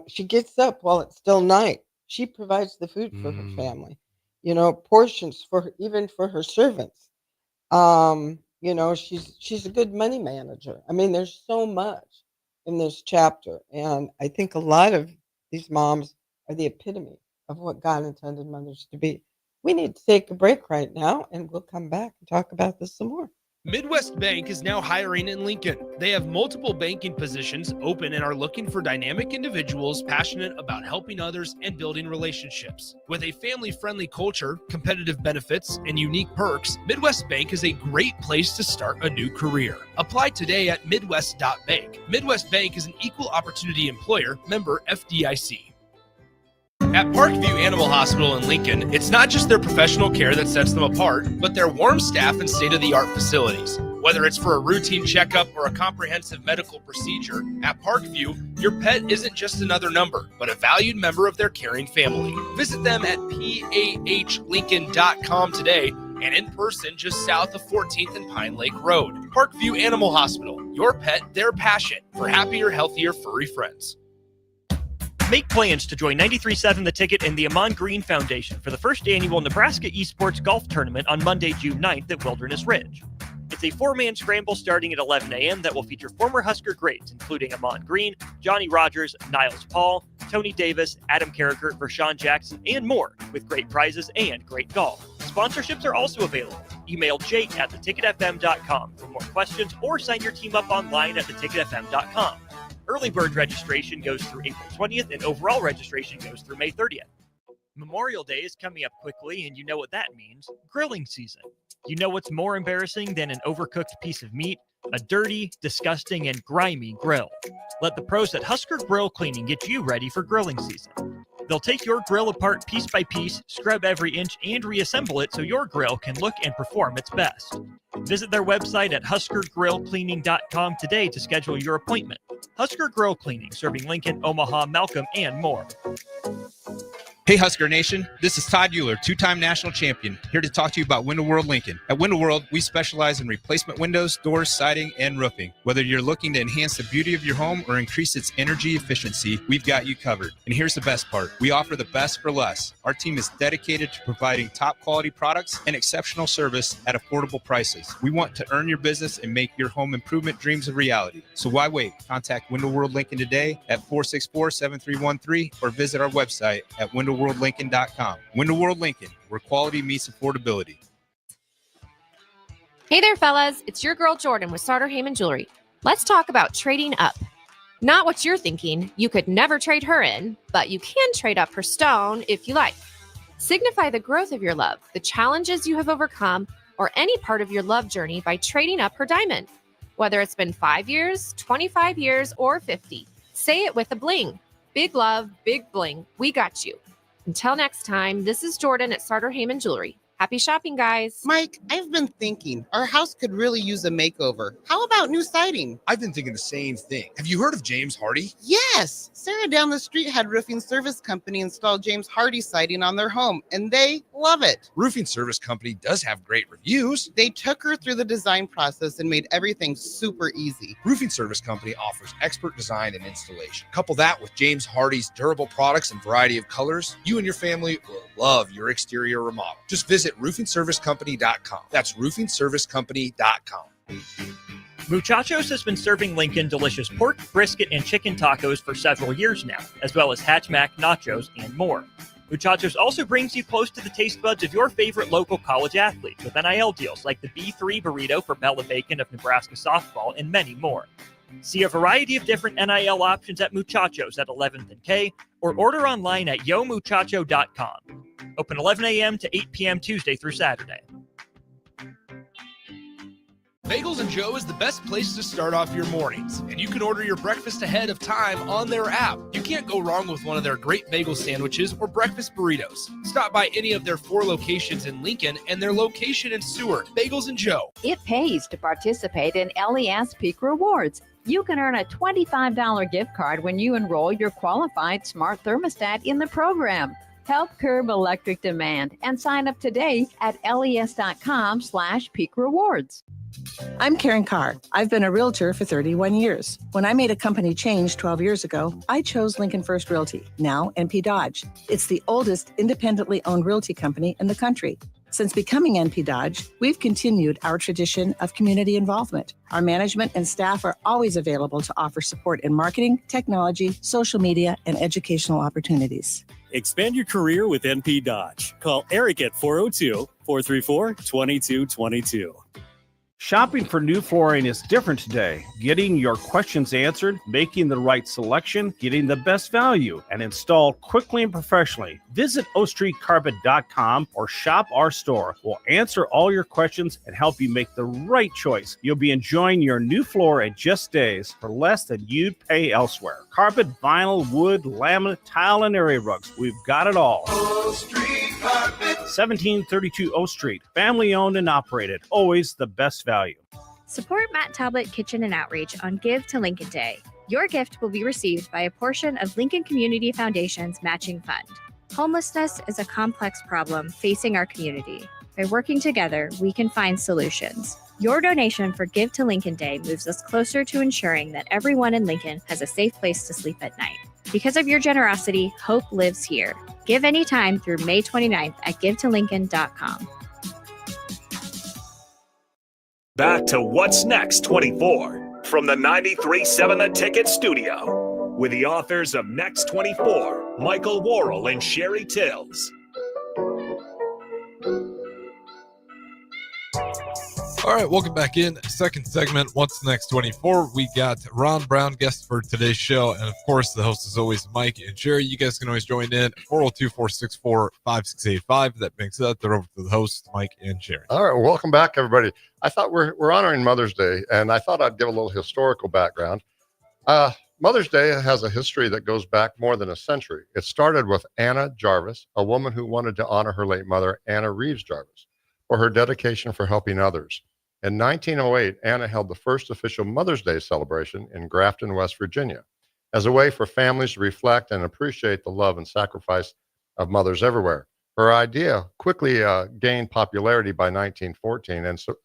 She gets up while it's still night. She provides the food for her family, portions even for her servants. She's a good money manager. I mean, there's so much in this chapter. And I think a lot of these moms are the epitome of what God intended mothers to be. We need to take a break right now, and we'll come back and talk about this some more. Midwest Bank is now hiring in Lincoln. They have multiple banking positions open and are looking for dynamic individuals passionate about helping others and building relationships. With a family-friendly culture, competitive benefits, and unique perks, Midwest Bank is a great place to start a new career. Apply today at midwest.bank. Midwest Bank is an equal opportunity employer, member FDIC. At Parkview Animal Hospital in Lincoln, it's not just their professional care that sets them apart, but their warm staff and state-of-the-art facilities. Whether it's for a routine checkup or a comprehensive medical procedure, at Parkview, your pet isn't just another number, but a valued member of their caring family. Visit them at pahlincoln.com today and in person just south of 14th and Pine Lake Road. Parkview Animal Hospital, your pet, their passion, for happier, healthier, furry friends. Make plans to join 93.7 The Ticket and the Amon Green Foundation for the first annual Nebraska Esports Golf Tournament on Monday, June 9th at Wilderness Ridge. It's a four-man scramble starting at 11 a.m. that will feature former Husker greats, including Amon Green, Johnny Rogers, Niles Paul, Tony Davis, Adam Carricker, Vershawn Jackson, and more, with great prizes and great golf. Sponsorships are also available. Email jake@theticketfm.com for more questions or sign your team up online at theticketfm.com. Early bird registration goes through April 20th, and overall registration goes through May 30th. Memorial Day is coming up quickly, and you know what that means. Grilling season. You know what's more embarrassing than an overcooked piece of meat? A dirty, disgusting, and grimy grill. Let the pros at Husker Grill Cleaning get you ready for grilling season. They'll take your grill apart piece by piece, scrub every inch, and reassemble it so your grill can look and perform its best. Visit their website at huskergrillcleaning.com today to schedule your appointment. Husker Grill Cleaning, serving Lincoln, Omaha, Malcolm, and more. Hey Husker Nation, this is Todd Euler, two-time national champion, here to talk to you about Window World Lincoln. At Window World, we specialize in replacement windows, doors, siding, and roofing. Whether you're looking to enhance the beauty of your home or increase its energy efficiency, we've got you covered. And here's the best part. We offer the best for less. Our team is dedicated to providing top quality products and exceptional service at affordable prices. We want to earn your business and make your home improvement dreams a reality. So why wait? Contact Window World Lincoln today at 464-7313 or visit our website at windowworldlincoln.com. Window World Lincoln, where quality meets affordability. Hey there, fellas. It's your girl Jordan with Sartor Heyman Jewelry. Let's talk about trading up. Not what you're thinking. You could never trade her in, but you can trade up her stone if you like. Signify the growth of your love, the challenges you have overcome, or any part of your love journey by trading up her diamond. Whether it's been 5 years, 25 years, or 50, say it with a bling. Big love, big bling. We got you. Until next time, this is Jordan at Sartor Heyman Jewelry. Happy shopping, guys. Mike, I've been thinking our house could really use a makeover. How about new siding? I've been thinking the same thing. Have you heard of James Hardy? Yes. Sarah down the street had Roofing Service Company install James Hardy siding on their home, and they love it. Roofing Service Company does have great reviews. They took her through the design process and made everything super easy. Roofing Service Company offers expert design and installation. Couple that with James Hardy's durable products and variety of colors, you and your family will love your exterior remodel. Just visit roofingservicecompany.com. That's roofingservicecompany.com. Muchachos has been serving Lincoln delicious pork, brisket, and chicken tacos for several years now, as well as Hatch Mac, nachos, and more. Muchachos also brings you close to the taste buds of your favorite local college athletes with NIL deals like the B3 burrito for Bella Bacon of Nebraska softball and many more. See a variety of different NIL options at Muchachos at 11th and K or order online at yomuchacho.com. Open 11 a.m. to 8 p.m. Tuesday through Saturday. Bagels & Joe is the best place to start off your mornings, and you can order your breakfast ahead of time on their app. You can't go wrong with one of their great bagel sandwiches or breakfast burritos. Stop by any of their 4 locations in Lincoln and their location in Seward. Bagels & Joe. It pays to participate in LES Peak Rewards. You can earn a $25 gift card when you enroll your qualified smart thermostat in the program. Help curb electric demand and sign up today at les.com/peak rewards. I'm Karen Carr. I've been a realtor for 31 years. When I made a company change 12 years ago, I chose Lincoln First Realty, now NP Dodge. It's the oldest independently owned realty company in the country. Since becoming NP Dodge, we've continued our tradition of community involvement. Our management and staff are always available to offer support in marketing, technology, social media, and educational opportunities. Expand your career with NP Dodge. Call Eric at 402-434-2222. Shopping for new flooring is different today. Getting your questions answered, making the right selection, getting the best value, and installed quickly and professionally. Visit ostreetcarpet.com or shop our store. We'll answer all your questions and help you make the right choice. You'll be enjoying your new floor in just days for less than you'd pay elsewhere. Carpet, vinyl, wood, laminate, tile, and area rugs. We've got it all. O Street Carpet. 1732 O Street. Family owned and operated. Always the best value. Support Matt Talbot Kitchen and Outreach on Give to Lincoln Day. Your gift will be received by a portion of Lincoln Community Foundation's matching fund. Homelessness is a complex problem facing our community. By working together, we can find solutions. Your donation for Give to Lincoln Day moves us closer to ensuring that everyone in Lincoln has a safe place to sleep at night. Because of your generosity, hope lives here. Give anytime through May 29th at givetolincoln.com. Back to What's Next 24 from the 93.7 The Ticket studio with the authors of Next 24, Michael Worrell and Sherry Tills. All right, welcome back in. Second segment, What's Next 24. We got Ron Brown, guest for today's show. And of course, the host is always Mike and Sherry. You guys can always join in 402-464-5685. That makes that. They're over to the host, Mike and Sherry. All right, welcome back, everybody. I thought we're honoring Mother's Day, and I thought I'd give a little historical background. Mother's Day has a history that goes back more than a century. It started with Anna Jarvis, a woman who wanted to honor her late mother, Anna Reeves Jarvis, for her dedication for helping others. In 1908, Anna held the first official Mother's Day celebration in Grafton, West Virginia, as a way for families to reflect and appreciate the love and sacrifice of mothers everywhere. Her idea quickly gained popularity by 1914, and so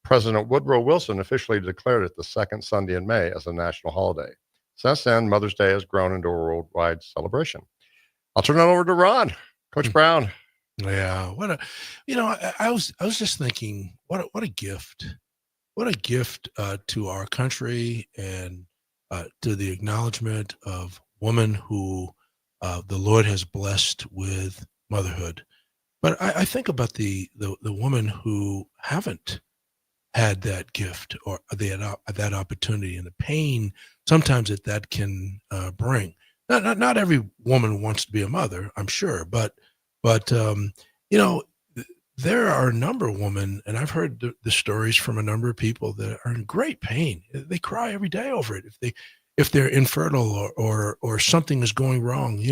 President Woodrow Wilson officially declared it the second Sunday in May as a national holiday. Since then, Mother's Day has grown into a worldwide celebration. I'll turn it over to Ron. Coach Brown. Yeah, I was just thinking, what a gift to our country and to the acknowledgement of women who the Lord has blessed with motherhood. But I think about the women who haven't had that gift or that opportunity and the pain sometimes that can bring. Not every woman wants to be a mother, I'm sure, but there are a number of women, and I've heard the stories from a number of people that are in great pain. They cry every day over it if they're infertile or something is going wrong.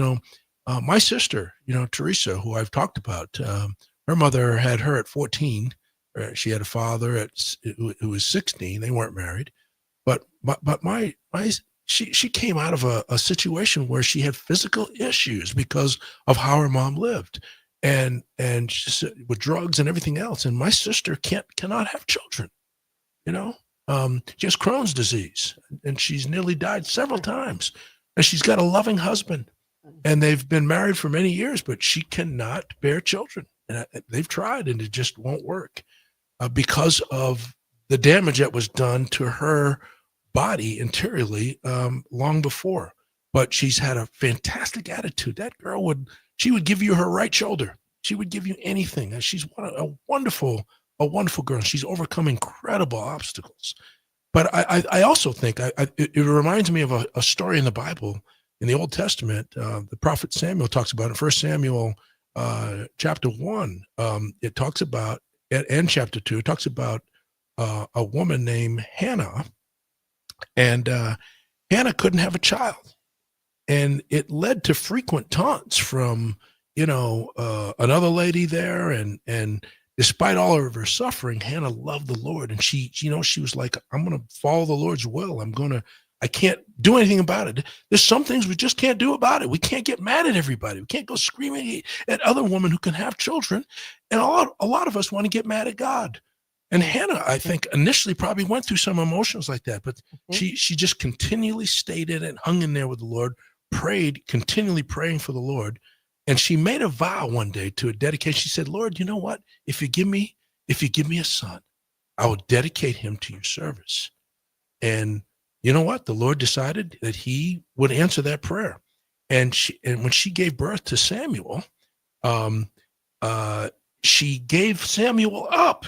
My sister, Teresa, who I've talked about, her mother had her at 14. She had a father who was 16. They weren't married, but she came out of a situation where she had physical issues because of how her mom lived, and just with drugs and everything else. And my sister cannot have children. She has Crohn's disease, and she's nearly died several times. And she's got a loving husband, and they've been married for many years, but she cannot bear children. And they've tried, and it just won't work because of the damage that was done to her body interiorly long before. But she's had a fantastic attitude. That girl she would give you her right shoulder. She would give you anything. And she's a wonderful girl. She's overcome incredible obstacles. But I also think it reminds me of a story in the Bible, in the Old Testament. The prophet Samuel talks about it. 1 Samuel chapter 1, it talks about, and chapter 2, it talks about a woman named Hannah. And Hannah couldn't have a child. And it led to frequent taunts from, another lady there. And despite all of her suffering, Hannah loved the Lord. And she was like, I'm going to follow the Lord's will. I can't do anything about it. There's some things we just can't do about it. We can't get mad at everybody. We can't go screaming at other women who can have children. And a lot of us want to get mad at God. And Hannah, I think, initially probably went through some emotions like that, but she just continually stayed in it, hung in there with the Lord, prayed, continually praying for the Lord. And she made a vow one day to a dedication. She said, Lord, you know what? If you give me a son, I will dedicate him to your service. And you know what? The Lord decided that he would answer that prayer. And when she gave birth to Samuel, she gave Samuel up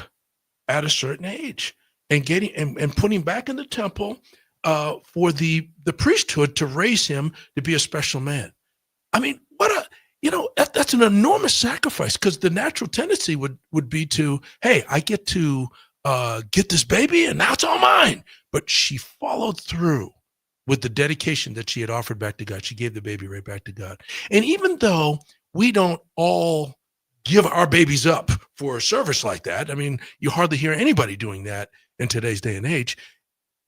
at a certain age. and getting and putting back in the temple for the priesthood to raise him to be a special man. I mean, that's an enormous sacrifice, because the natural tendency would be to, hey, I get to get this baby and now it's all mine. But she followed through with the dedication that she had offered back to God. She gave the baby right back to God. And even though we don't all give our babies up for a service like that, I mean, you hardly hear anybody doing that in today's day and age.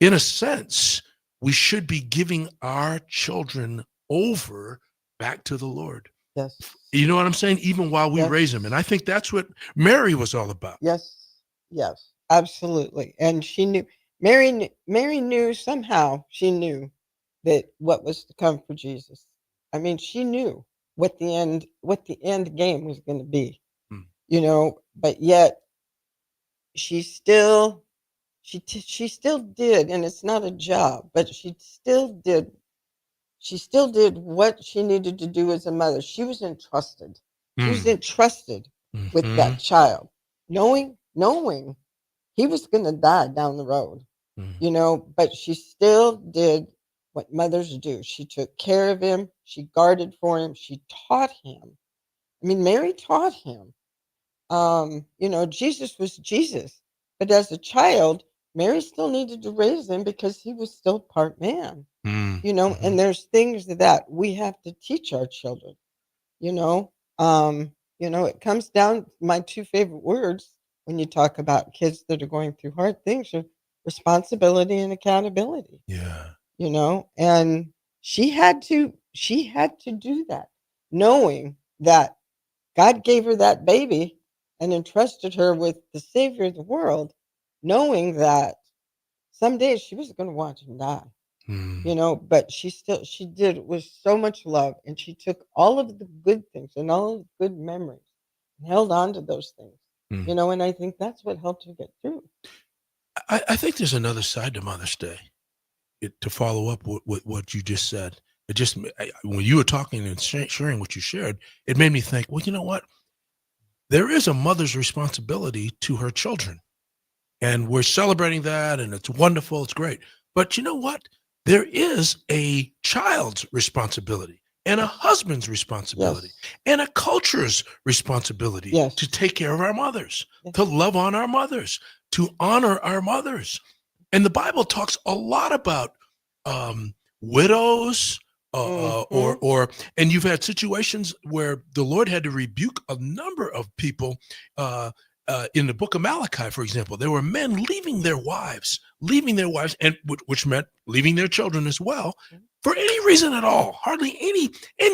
In a sense, we should be giving our children over back to the Lord. Yes. You know what I'm saying? Even while we raise them. And I think that's what Mary was all about. Yes. Yes, absolutely. And she knew, Mary knew somehow, she knew that what was to come for Jesus. I mean, she knew what the end game was going to be, but yet she still did, and it's not a job, but she still did what she needed to do as a mother. She was entrusted. She was entrusted with that child, knowing he was going to die down the road, but she still did what mothers do. She took care of him. She guarded for him. She taught him. I mean, Mary taught him. Jesus was Jesus, but as a child, Mary still needed to raise him because he was still part man. And there's things that we have to teach our children. It comes down, my two favorite words when you talk about kids that are going through hard things are responsibility and accountability. Yeah. And she had to do that, knowing that God gave her that baby and entrusted her with the Savior of the world, knowing that someday she was going to watch him die. But she did it with so much love, and she took all of the good things and all of the good memories and held on to those things. And I think that's what helped her get through. I think there's another side to Mother's Day. To follow up with what you just said, when you were talking and sharing what you shared, it made me think, well, you know what? There is a mother's responsibility to her children, and we're celebrating that, and it's wonderful, it's great. But you know what? There is a child's responsibility and a husband's responsibility and a culture's responsibility to take care of our mothers, to love on our mothers, to honor our mothers. And the Bible talks a lot about widows, and you've had situations where the Lord had to rebuke a number of people. In the book of Malachi, for example, there were men leaving their wives, and which meant leaving their children as well, for any reason at all. Hardly any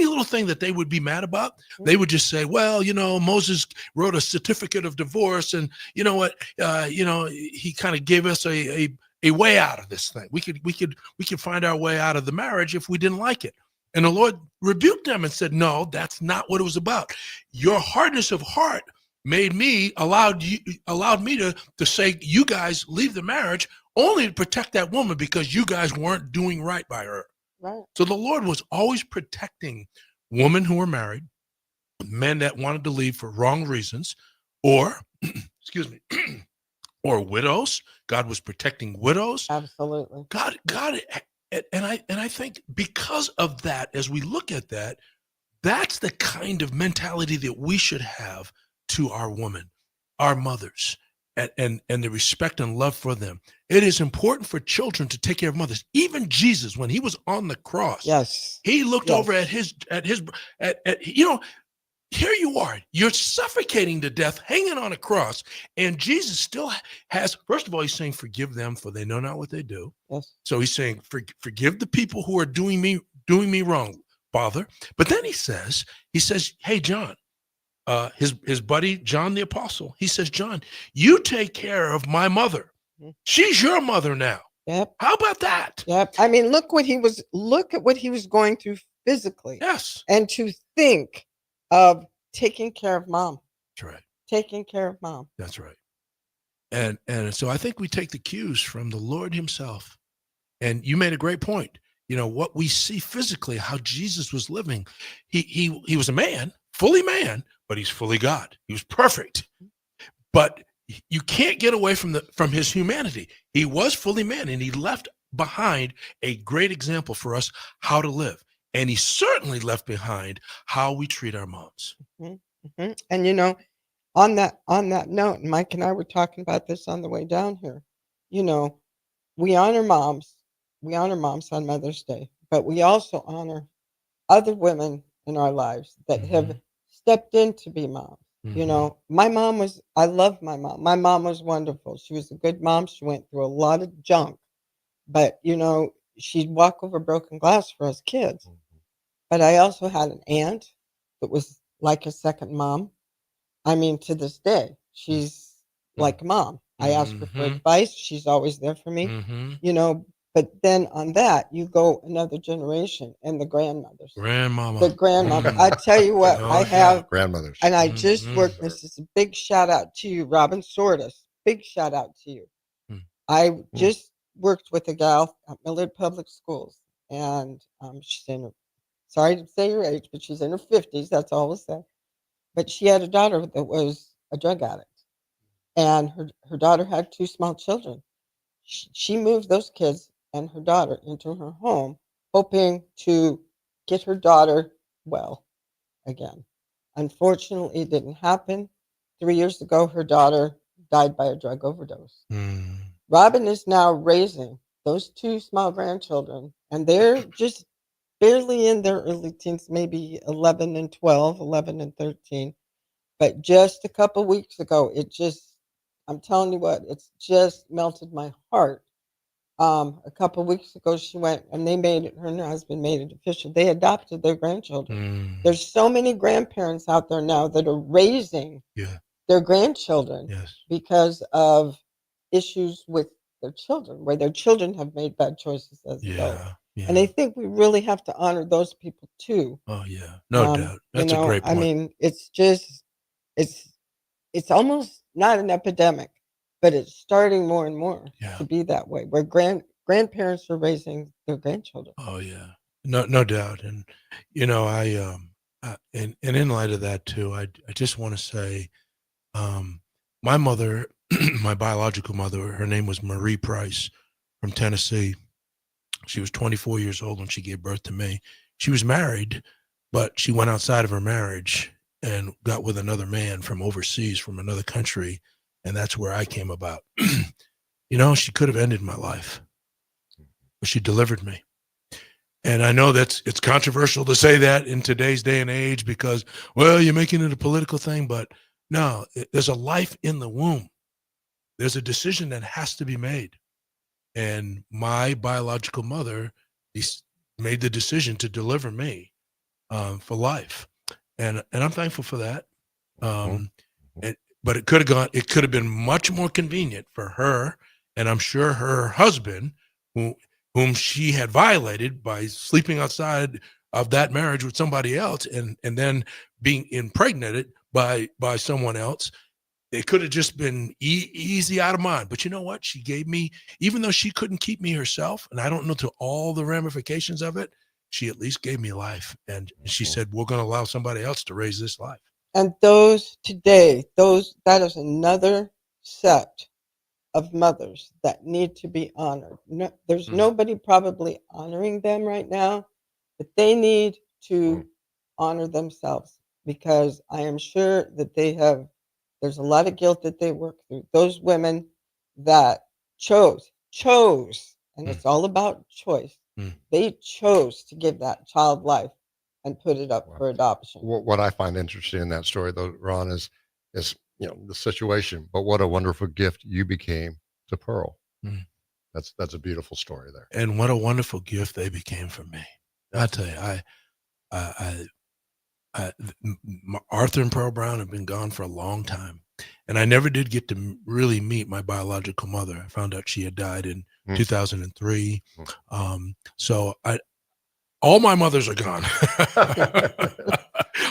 little thing that they would be mad about. They would just say, well, Moses wrote a certificate of divorce, and you know what, he kind of gave us a way out of this thing. We could find our way out of the marriage if we didn't like it. And the Lord rebuked them and said, no, that's not what it was about. Your hardness of heart allowed me to say, you guys leave the marriage only to protect that woman because you guys weren't doing right by her. Right. So the Lord was always protecting women who were married, men that wanted to leave for wrong reasons, or or widows. God was protecting widows. Absolutely. God, and I think because of that, as we look at that, that's the kind of mentality that we should have to our women, our mothers, and the respect and love for them. It is important for children to take care of mothers. Even Jesus, when he was on the cross, he looked over at his here you are, you're suffocating to death, hanging on a cross, and Jesus still has, first of all, he's saying, forgive them, for they know not what they do. Yes. So he's saying, forgive the people who are doing me wrong, Father. But then he says, hey, John, his buddy, John the Apostle, he says, John, you take care of my mother. She's your mother now. Yep. How about that? Yep. I mean, look at what he was going through physically. Yes. And to think of taking care of mom. That's right. Taking care of mom. That's right. And so I think we take the cues from the Lord himself. And you made a great point. What we see physically, how Jesus was living, he was a man, fully man, but he's fully God. He was perfect. But you can't get away from his humanity. He was fully man, and he left behind a great example for us how to live. And he certainly left behind how we treat our moms. Mm-hmm. And you know, on that note, Mike and I were talking about this on the way down here. You know, we honor moms. We honor moms on Mother's Day, but we also honor other women in our lives that have stepped in to be moms. You know, my mom was, I love my mom. My mom was wonderful. She was a good mom. She went through a lot of junk, but you know, she'd walk over broken glass for us kids. But I also had an aunt that was like a second mom. I mean, to this day, she's like a mom. I ask her for advice. She's always there for me, you know. But then on that, you go another generation and the grandmothers. Grandmama. The grandmother. I tell you what, I have grandmothers. and I just worked. This is a big shout out to you, Robin Sortis. Big shout out to you. I just worked with a gal at Millard Public Schools, and she's in her, sorry to say your age, but she's in her 50s. That's all we'll say. But she had a daughter that was a drug addict, and her daughter had 2 small children. She moved those kids and her daughter into her home, hoping to get her daughter well again. Unfortunately, it didn't happen. 3 years ago, her daughter died by a drug overdose. Robin is now raising those 2 small grandchildren, and they're just barely in their early teens, maybe 11 and 12, 11 and 13. But just a couple weeks ago, I'm telling you what, it's just melted my heart. A couple weeks ago, she went and her and her husband made it official. They adopted their grandchildren. There's so many grandparents out there now that are raising their grandchildren because of issues with their children, where their children have made bad choices as adults. And I think we really have to honor those people too. Oh yeah, no doubt. That's you know, a great point. I mean, it's almost not an epidemic, but it's starting more and more to be that way, where grandparents are raising their grandchildren. Oh yeah, no doubt. And you know, and in light of that too, I just want to say, my mother, my biological mother, her name was Marie Price from Tennessee. She was 24 years old when she gave birth to me. She was married, but she went outside of her marriage and got with another man from overseas, from another country. And that's where I came about. You know, she could have ended my life, but she delivered me. And I know it's controversial to say that in today's day and age because, well, you're making it a political thing, but no, there's a life in the womb. There's a decision that has to be made. And my biological mother made the decision to deliver me for life. And I'm thankful for that. But it could have been much more convenient for her, and I'm sure her husband, whom she had violated by sleeping outside of that marriage with somebody else, and then being impregnated by someone else. It could have just been easy out of mind. But you know what? She gave me, even though she couldn't keep me herself, and I don't know to all the ramifications of it, she at least gave me life. And she said, we're going to allow somebody else to raise this life. And that is another set of mothers that need to be honored. No, there's nobody probably honoring them right now, but they need to honor themselves, because I am sure that there's a lot of guilt that they work through. Those women that chose, and it's all about choice. They chose to give that child life and put it up for adoption. What I find interesting in that story, though, Ron, is you know, the situation. But what a wonderful gift you became to Pearl. That's a beautiful story there. And what a wonderful gift they became for me. I tell you, Arthur and Pearl Brown have been gone for a long time, and I never did get to really meet my biological mother. I found out she had died in 2003. So all my mothers are gone.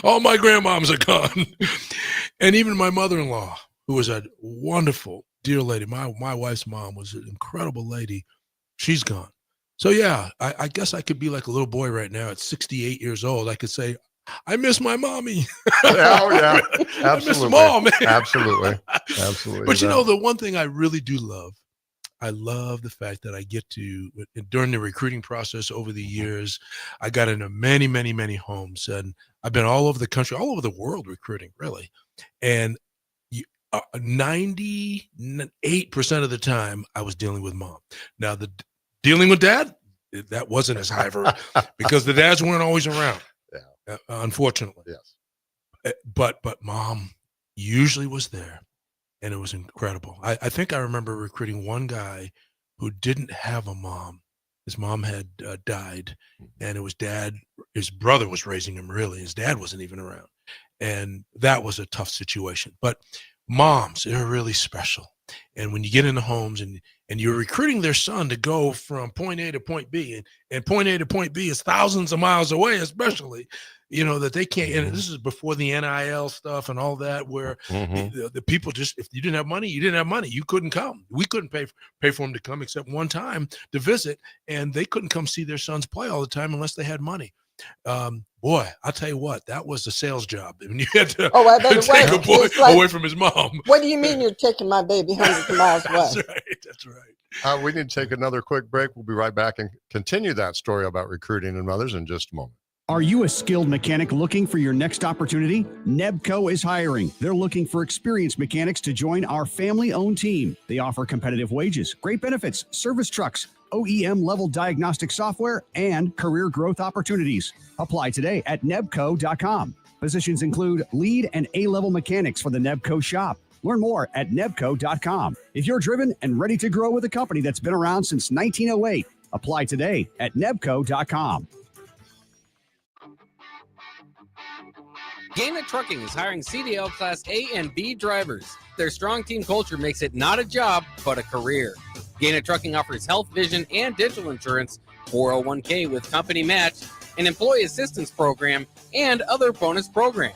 All my grandmoms are gone. And even my mother-in-law, who was a wonderful, dear lady. My wife's mom was an incredible lady. She's gone. So yeah, I guess I could be like a little boy right now at 68 years old. I could say, I miss my mommy. Oh, yeah. I miss Absolutely. mom, man. Absolutely. Absolutely. But you know, the one thing I really do love, I love the fact that I get to, during the recruiting process over the years, I got into many, many, many homes, and I've been all over the country, all over the world recruiting, really. And 98% of the time, I was dealing with mom. Now, dealing with dad, that wasn't as high for because the dads weren't always around. Yeah. Unfortunately. Yes. But mom usually was there, and it was incredible. I think I remember recruiting one guy who didn't have a mom. His mom had died, and it was dad. His brother was raising him, really. His dad wasn't even around. And that was a tough situation. But moms, they're really special. And when you get into homes and you're recruiting their son to go from point A to point B, and point A to point B is thousands of miles away, especially, that they can't, and this is before the NIL stuff and all that, where the people just, if you didn't have money, you didn't have money. You couldn't come. We couldn't pay for them to come except one time to visit, and they couldn't come see their sons play all the time unless they had money. Boy, I'll tell you what, that was a sales job. I mean, you had to take a boy away from his mom. What do you mean you're taking my baby hundreds of miles away? That's right. We need to take another quick break. We'll be right back and continue that story about recruiting and mothers in just a moment. Are you a skilled mechanic looking for your next opportunity? Nebco is hiring. They're looking for experienced mechanics to join our family-owned team. They offer competitive wages, great benefits, service trucks, OEM-level diagnostic software, and career growth opportunities. Apply today at nebco.com. Positions include lead and A-level mechanics for the Nebco shop. Learn more at nebco.com. If you're driven and ready to grow with a company that's been around since 1908, apply today at nebco.com. Gaina Trucking is hiring CDL Class A and B drivers. Their strong team culture makes it not a job, but a career. Gaina Trucking offers health, vision, and dental insurance, 401k with company match, an employee assistance program, and other bonus programs.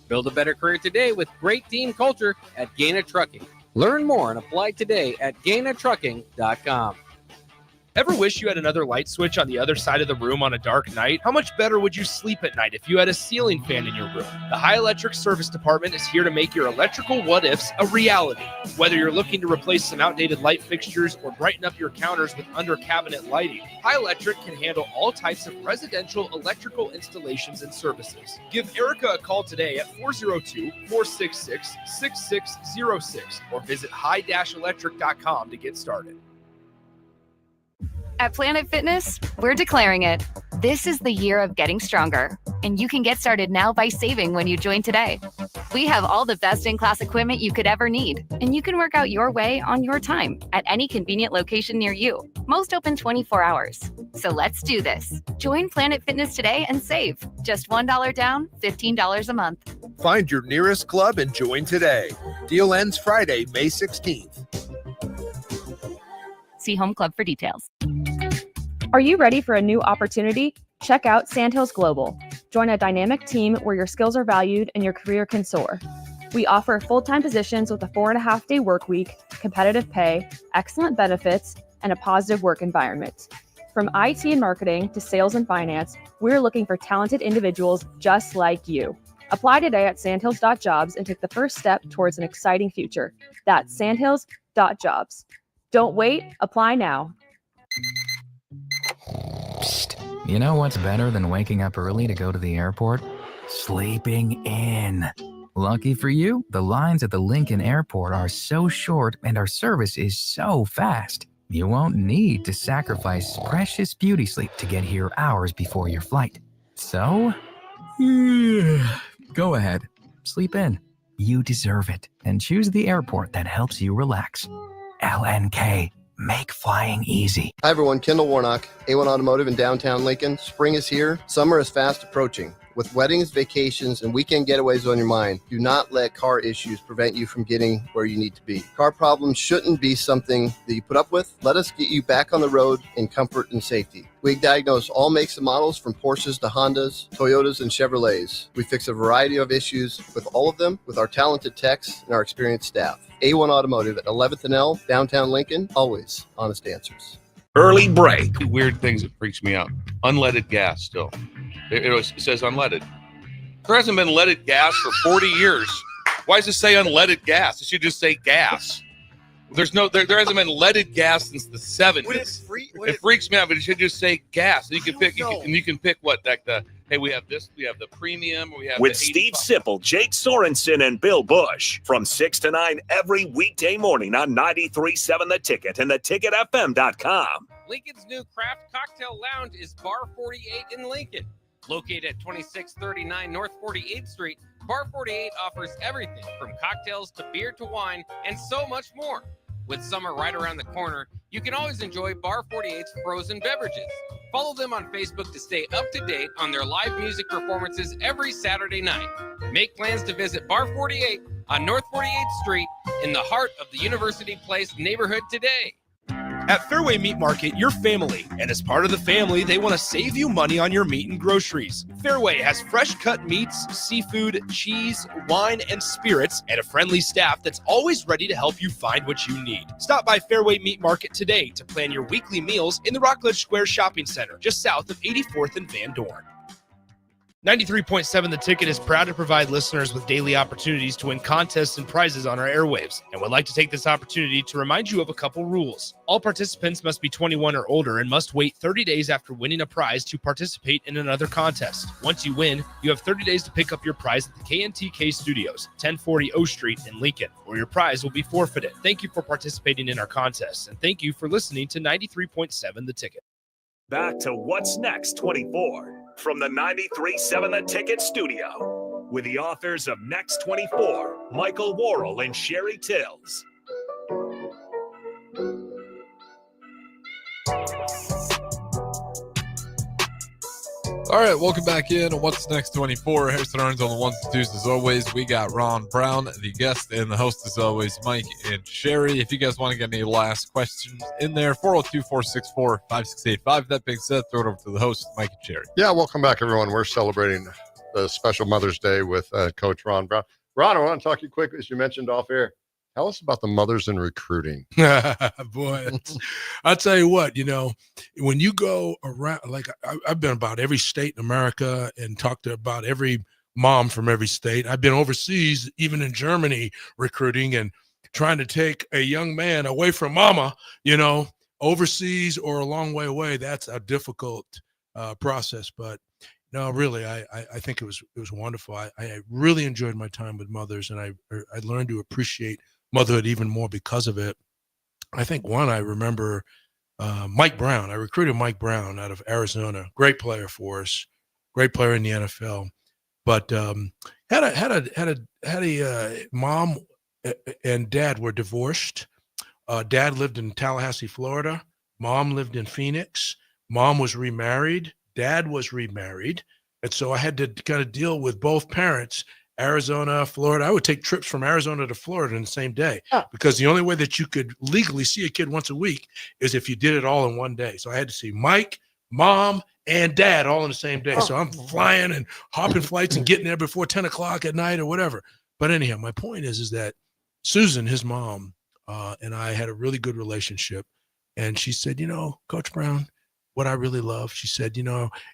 Build a better career today with great team culture at Gaina Trucking. Learn more and apply today at GainaTrucking.com. Ever wish you had another light switch on the other side of the room on a dark night? How much better would you sleep at night if you had a ceiling fan in your room? The High Electric Service Department is here to make your electrical what-ifs a reality. Whether you're looking to replace some outdated light fixtures or brighten up your counters with under-cabinet lighting, High Electric can handle all types of residential electrical installations and services. Give Erica a call today at 402-466-6606 or visit high-electric.com to get started. At Planet Fitness, we're declaring it. This is the year of getting stronger, and you can get started now by saving when you join today. We have all the best-in-class equipment you could ever need, and you can work out your way on your time at any convenient location near you. Most open 24 hours. So let's do this. Join Planet Fitness today and save. Just $1 down, $15 a month. Find your nearest club and join today. Deal ends Friday, May 16th. See Home Club for details. Are you ready for a new opportunity? Check out Sandhills Global. Join a dynamic team where your skills are valued and your career can soar. We offer full-time positions with a 4.5-day work week, competitive pay, excellent benefits, and a positive work environment. From IT and marketing to sales and finance, we're looking for talented individuals just like you. Apply today at sandhills.jobs and take the first step towards an exciting future. That's sandhills.jobs. Don't wait, apply now. You know what's better than waking up early to go to the airport? Sleeping in. Lucky for you, the lines at the Lincoln Airport are so short and our service is so fast. You won't need to sacrifice precious beauty sleep to get here hours before your flight. So, go ahead, sleep in. You deserve it, and choose the airport that helps you relax. LNK. Make flying easy. Hi everyone, Kendall Warnock, A1 Automotive in downtown Lincoln. Spring is here. Summer is fast approaching. With weddings, vacations, and weekend getaways on your mind, do not let car issues prevent you from getting where you need to be. Car problems shouldn't be something that you put up with. Let us get you back on the road in comfort and safety. We diagnose all makes and models from Porsches to Hondas, Toyotas, and Chevrolets. We fix a variety of issues with all of them with our talented techs and our experienced staff. A1 Automotive at 11th and L, downtown Lincoln, always honest answers. Early break. Weird things that freaks me out. Unleaded gas still. It says unleaded. There hasn't been leaded gas for 40 years. Why does it say unleaded gas? It should just say gas. There hasn't been leaded gas since the 70s. It freaks me out, but it should just say gas. You can pick, you can pick what, like hey, we have this, we have the premium, we have with the Steve Sipple, Jake Sorensen, and Bill Bush from 6 to 9 every weekday morning on 93.7 The Ticket and theticketfm.com. Lincoln's new craft cocktail lounge is Bar 48 in Lincoln. Located at 2639 North 48th Street, Bar 48 offers everything from cocktails to beer to wine and so much more. With summer right around the corner, you can always enjoy Bar 48's frozen beverages. Follow them on Facebook to stay up to date on their live music performances every Saturday night. Make plans to visit Bar 48 on North 48th Street in the heart of the University Place neighborhood today. At Fairway Meat Market, you're family, and as part of the family, they want to save you money on your meat and groceries. Fairway has fresh cut meats, seafood, cheese, wine, and spirits, and a friendly staff that's always ready to help you find what you need. Stop by Fairway Meat Market today to plan your weekly meals in the Rockledge Square Shopping Center, just south of 84th and Van Dorn. 93.7 The Ticket is proud to provide listeners with daily opportunities to win contests and prizes on our airwaves, and would like to take this opportunity to remind you of a couple rules. All participants must be 21 or older and must wait 30 days after winning a prize to participate in another contest. Once you win, you have 30 days to pick up your prize at the KNTK Studios, 1040 O Street in Lincoln, or your prize will be forfeited. Thank you for participating in our contests, and thank you for listening to 93.7 The Ticket. Back to What's Next 24 from the 93.7 The Ticket studio with the authors of Next 24, Michael Worrell and Sherry Tills. All right, welcome back in on What's Next 24. Harrison Arns on the ones and twos as always. We got Ron Brown, the guest, and the host as always, Mike and Sherry. If you guys want to get any last questions in there, 402-464-5685. That being said, throw it over to the host, Mike and Sherry. Yeah, welcome back, everyone. We're celebrating the special Mother's Day with Coach Ron Brown. Ron, I want to talk to you quick, as you mentioned off air. Tell us about the mothers in recruiting. Boy, I'll tell you what, when you go around, like I've been about every state in America and talked to about every mom from every state. I've been overseas, even in Germany, recruiting and trying to take a young man away from mama, overseas or a long way away. That's a difficult process. But no, really, I think it was wonderful. I really enjoyed my time with mothers, and I learned to appreciate motherhood even more because of it. I think I remember Mike Brown. I recruited Mike Brown out of Arizona. Great player for us, great player in the NFL. But had a mom and dad were divorced. Dad lived in Tallahassee, Florida. Mom lived in Phoenix. Mom was remarried. Dad was remarried. And so I had to kind of deal with both parents. Arizona, Florida. I would take trips from Arizona to Florida in the same day because the only way that you could legally see a kid once a week is if you did it all in one day. So I had to see Mike, mom, and dad all in the same day. So I'm flying and hopping flights and getting there before 10 o'clock at night or whatever. But anyhow, my point is that Susan, his mom, and I had a really good relationship. And she said, Coach Brown, what I really love, she said,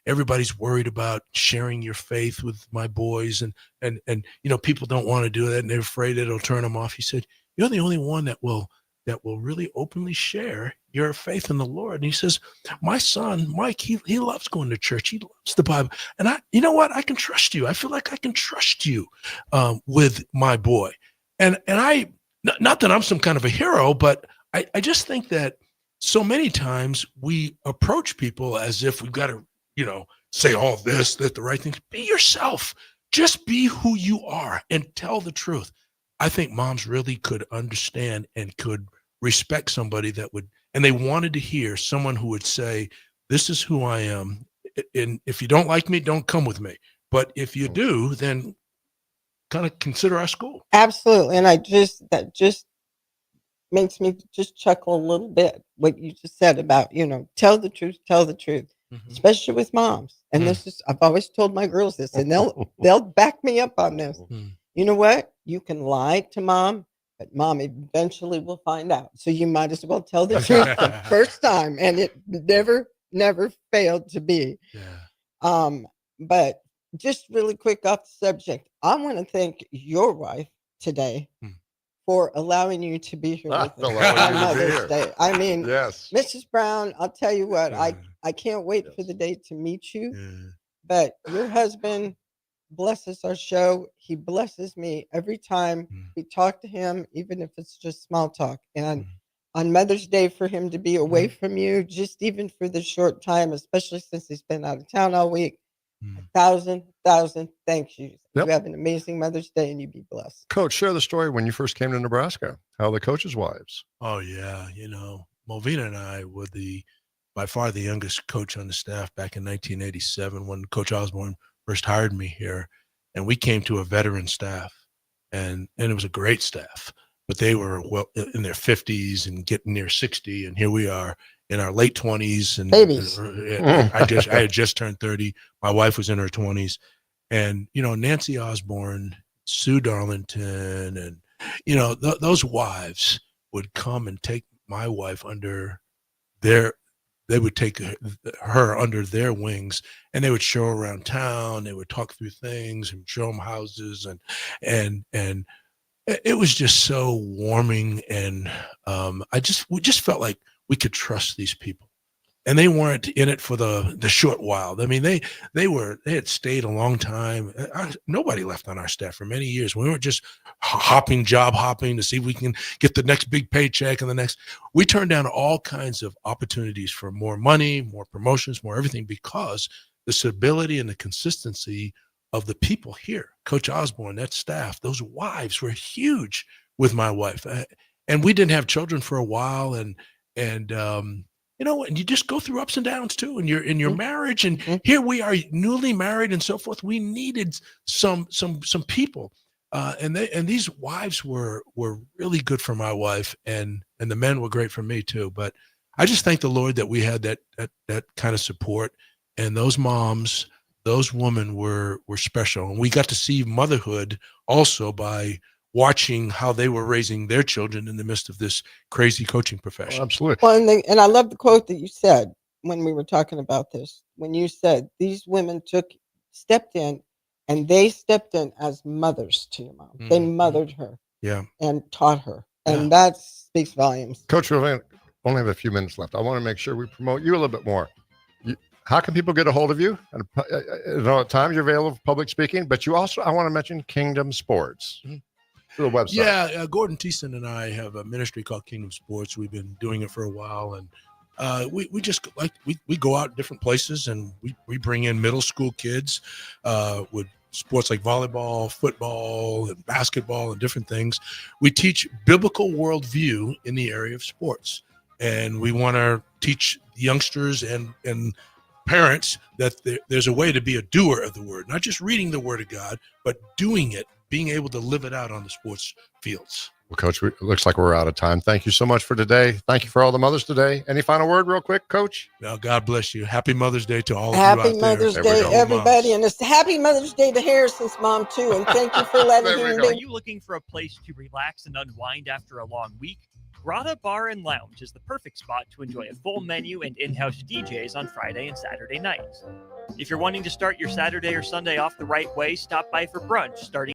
everybody's worried about sharing your faith with my boys and people don't want to do that and they're afraid it'll turn them off. He said, you're the only one that will really openly share your faith in the Lord. And he says, my son, Mike, he loves going to church. He loves the Bible. And I can trust you. I feel like I can trust you with my boy. And I, not that I'm some kind of a hero, but I just think that so many times we approach people as if we've got to, say all this, that the right thing. Be yourself. Just be who you are and tell the truth. I think moms really could understand and could respect somebody that would, and they wanted to hear someone who would say, this is who I am. And if you don't like me, don't come with me. But if you do, then kind of consider our school. Absolutely. And that just makes me just chuckle a little bit what you just said about tell the truth, especially with moms. And this is, I've always told my girls this, and they'll back me up on this. You know what, you can lie to mom, but mom eventually will find out, so you might as well tell the truth the first time. And it never failed to be. But just really quick off the subject, I want to thank your wife today for allowing you to be here with us allowing on you to be Mother's here. Day. I mean, Yes. Mrs. Brown, I'll tell you what, I can't wait for the day to meet you. But your husband blesses our show. He blesses me every time we talk to him, even if it's just small talk. And on Mother's Day, for him to be away from you, just even for the short time, especially since he's been out of town all week, 1,000 thank yous. Yep. You have an amazing Mother's Day and you be blessed. Coach, share the story when you first came to Nebraska. How the coaches' wives? Oh yeah, Movina and I were by far the youngest coach on the staff back in 1987 when Coach Osborne first hired me here, and we came to a veteran staff, and it was a great staff, but they were well in their 50s and getting near 60, and here we are in our late 20s and babies. I had just turned 30. My wife was in her 20s, and Nancy Osborne, Sue Darlington, and those wives would come and take my wife under they would take her under their wings, and they would show her around town. They would talk through things and show them houses, and it was just so warming. And we just felt like we could trust these people, and they weren't in it for the short while. I mean, they had stayed a long time. Nobody left on our staff for many years. We weren't just job hopping to see if we can get the next big paycheck and the next. We turned down all kinds of opportunities for more money, more promotions, more everything, because the stability and the consistency of the people here. Coach Osborne, that staff, those wives were huge with my wife, and we didn't have children for a while, and and you just go through ups and downs too, and you're in your marriage, and here we are newly married and so forth. We needed some people, and these wives were really good for my wife, and the men were great for me too. But I just thank the Lord that we had that kind of support, and those moms, those women were special, and we got to see motherhood also by watching how they were raising their children in the midst of this crazy coaching profession. Absolutely. Well, and I love the quote that you said when we were talking about this, when you said these women stepped in, and they stepped in as mothers to your mom. They mothered her, and taught her, and that speaks volumes. Coach, we only have a few minutes left. I want to make sure we promote you a little bit more. How can people get a hold of you? And at times you're available for public speaking, but you also, I want to mention Kingdom Sports. Through the website. Yeah, Gordon Thiessen and I have a ministry called Kingdom Sports. We've been doing it for a while, and we just we go out different places, and we bring in middle school kids with sports like volleyball, football, and basketball, and different things. We teach biblical worldview in the area of sports, and we want to teach youngsters and parents that there's a way to be a doer of the word, not just reading the word of God, but doing it, being able to live it out on the sports fields. Well, Coach, it looks like we're out of time. Thank you so much for today. Thank you for all the mothers today. Any final word real quick, Coach? Now, God bless you. Happy Mother's Day to all of Happy you out Mother's there. Day, everybody. And it's Happy Mother's Day to Harrison's mom, too. And thank you for letting him Are be. you looking for a place to relax and unwind after a long week? Grotto Bar and Lounge is the perfect spot to enjoy a full menu and in-house DJs on Friday and Saturday nights. If you're wanting to start your Saturday or Sunday off the right way, stop by for brunch starting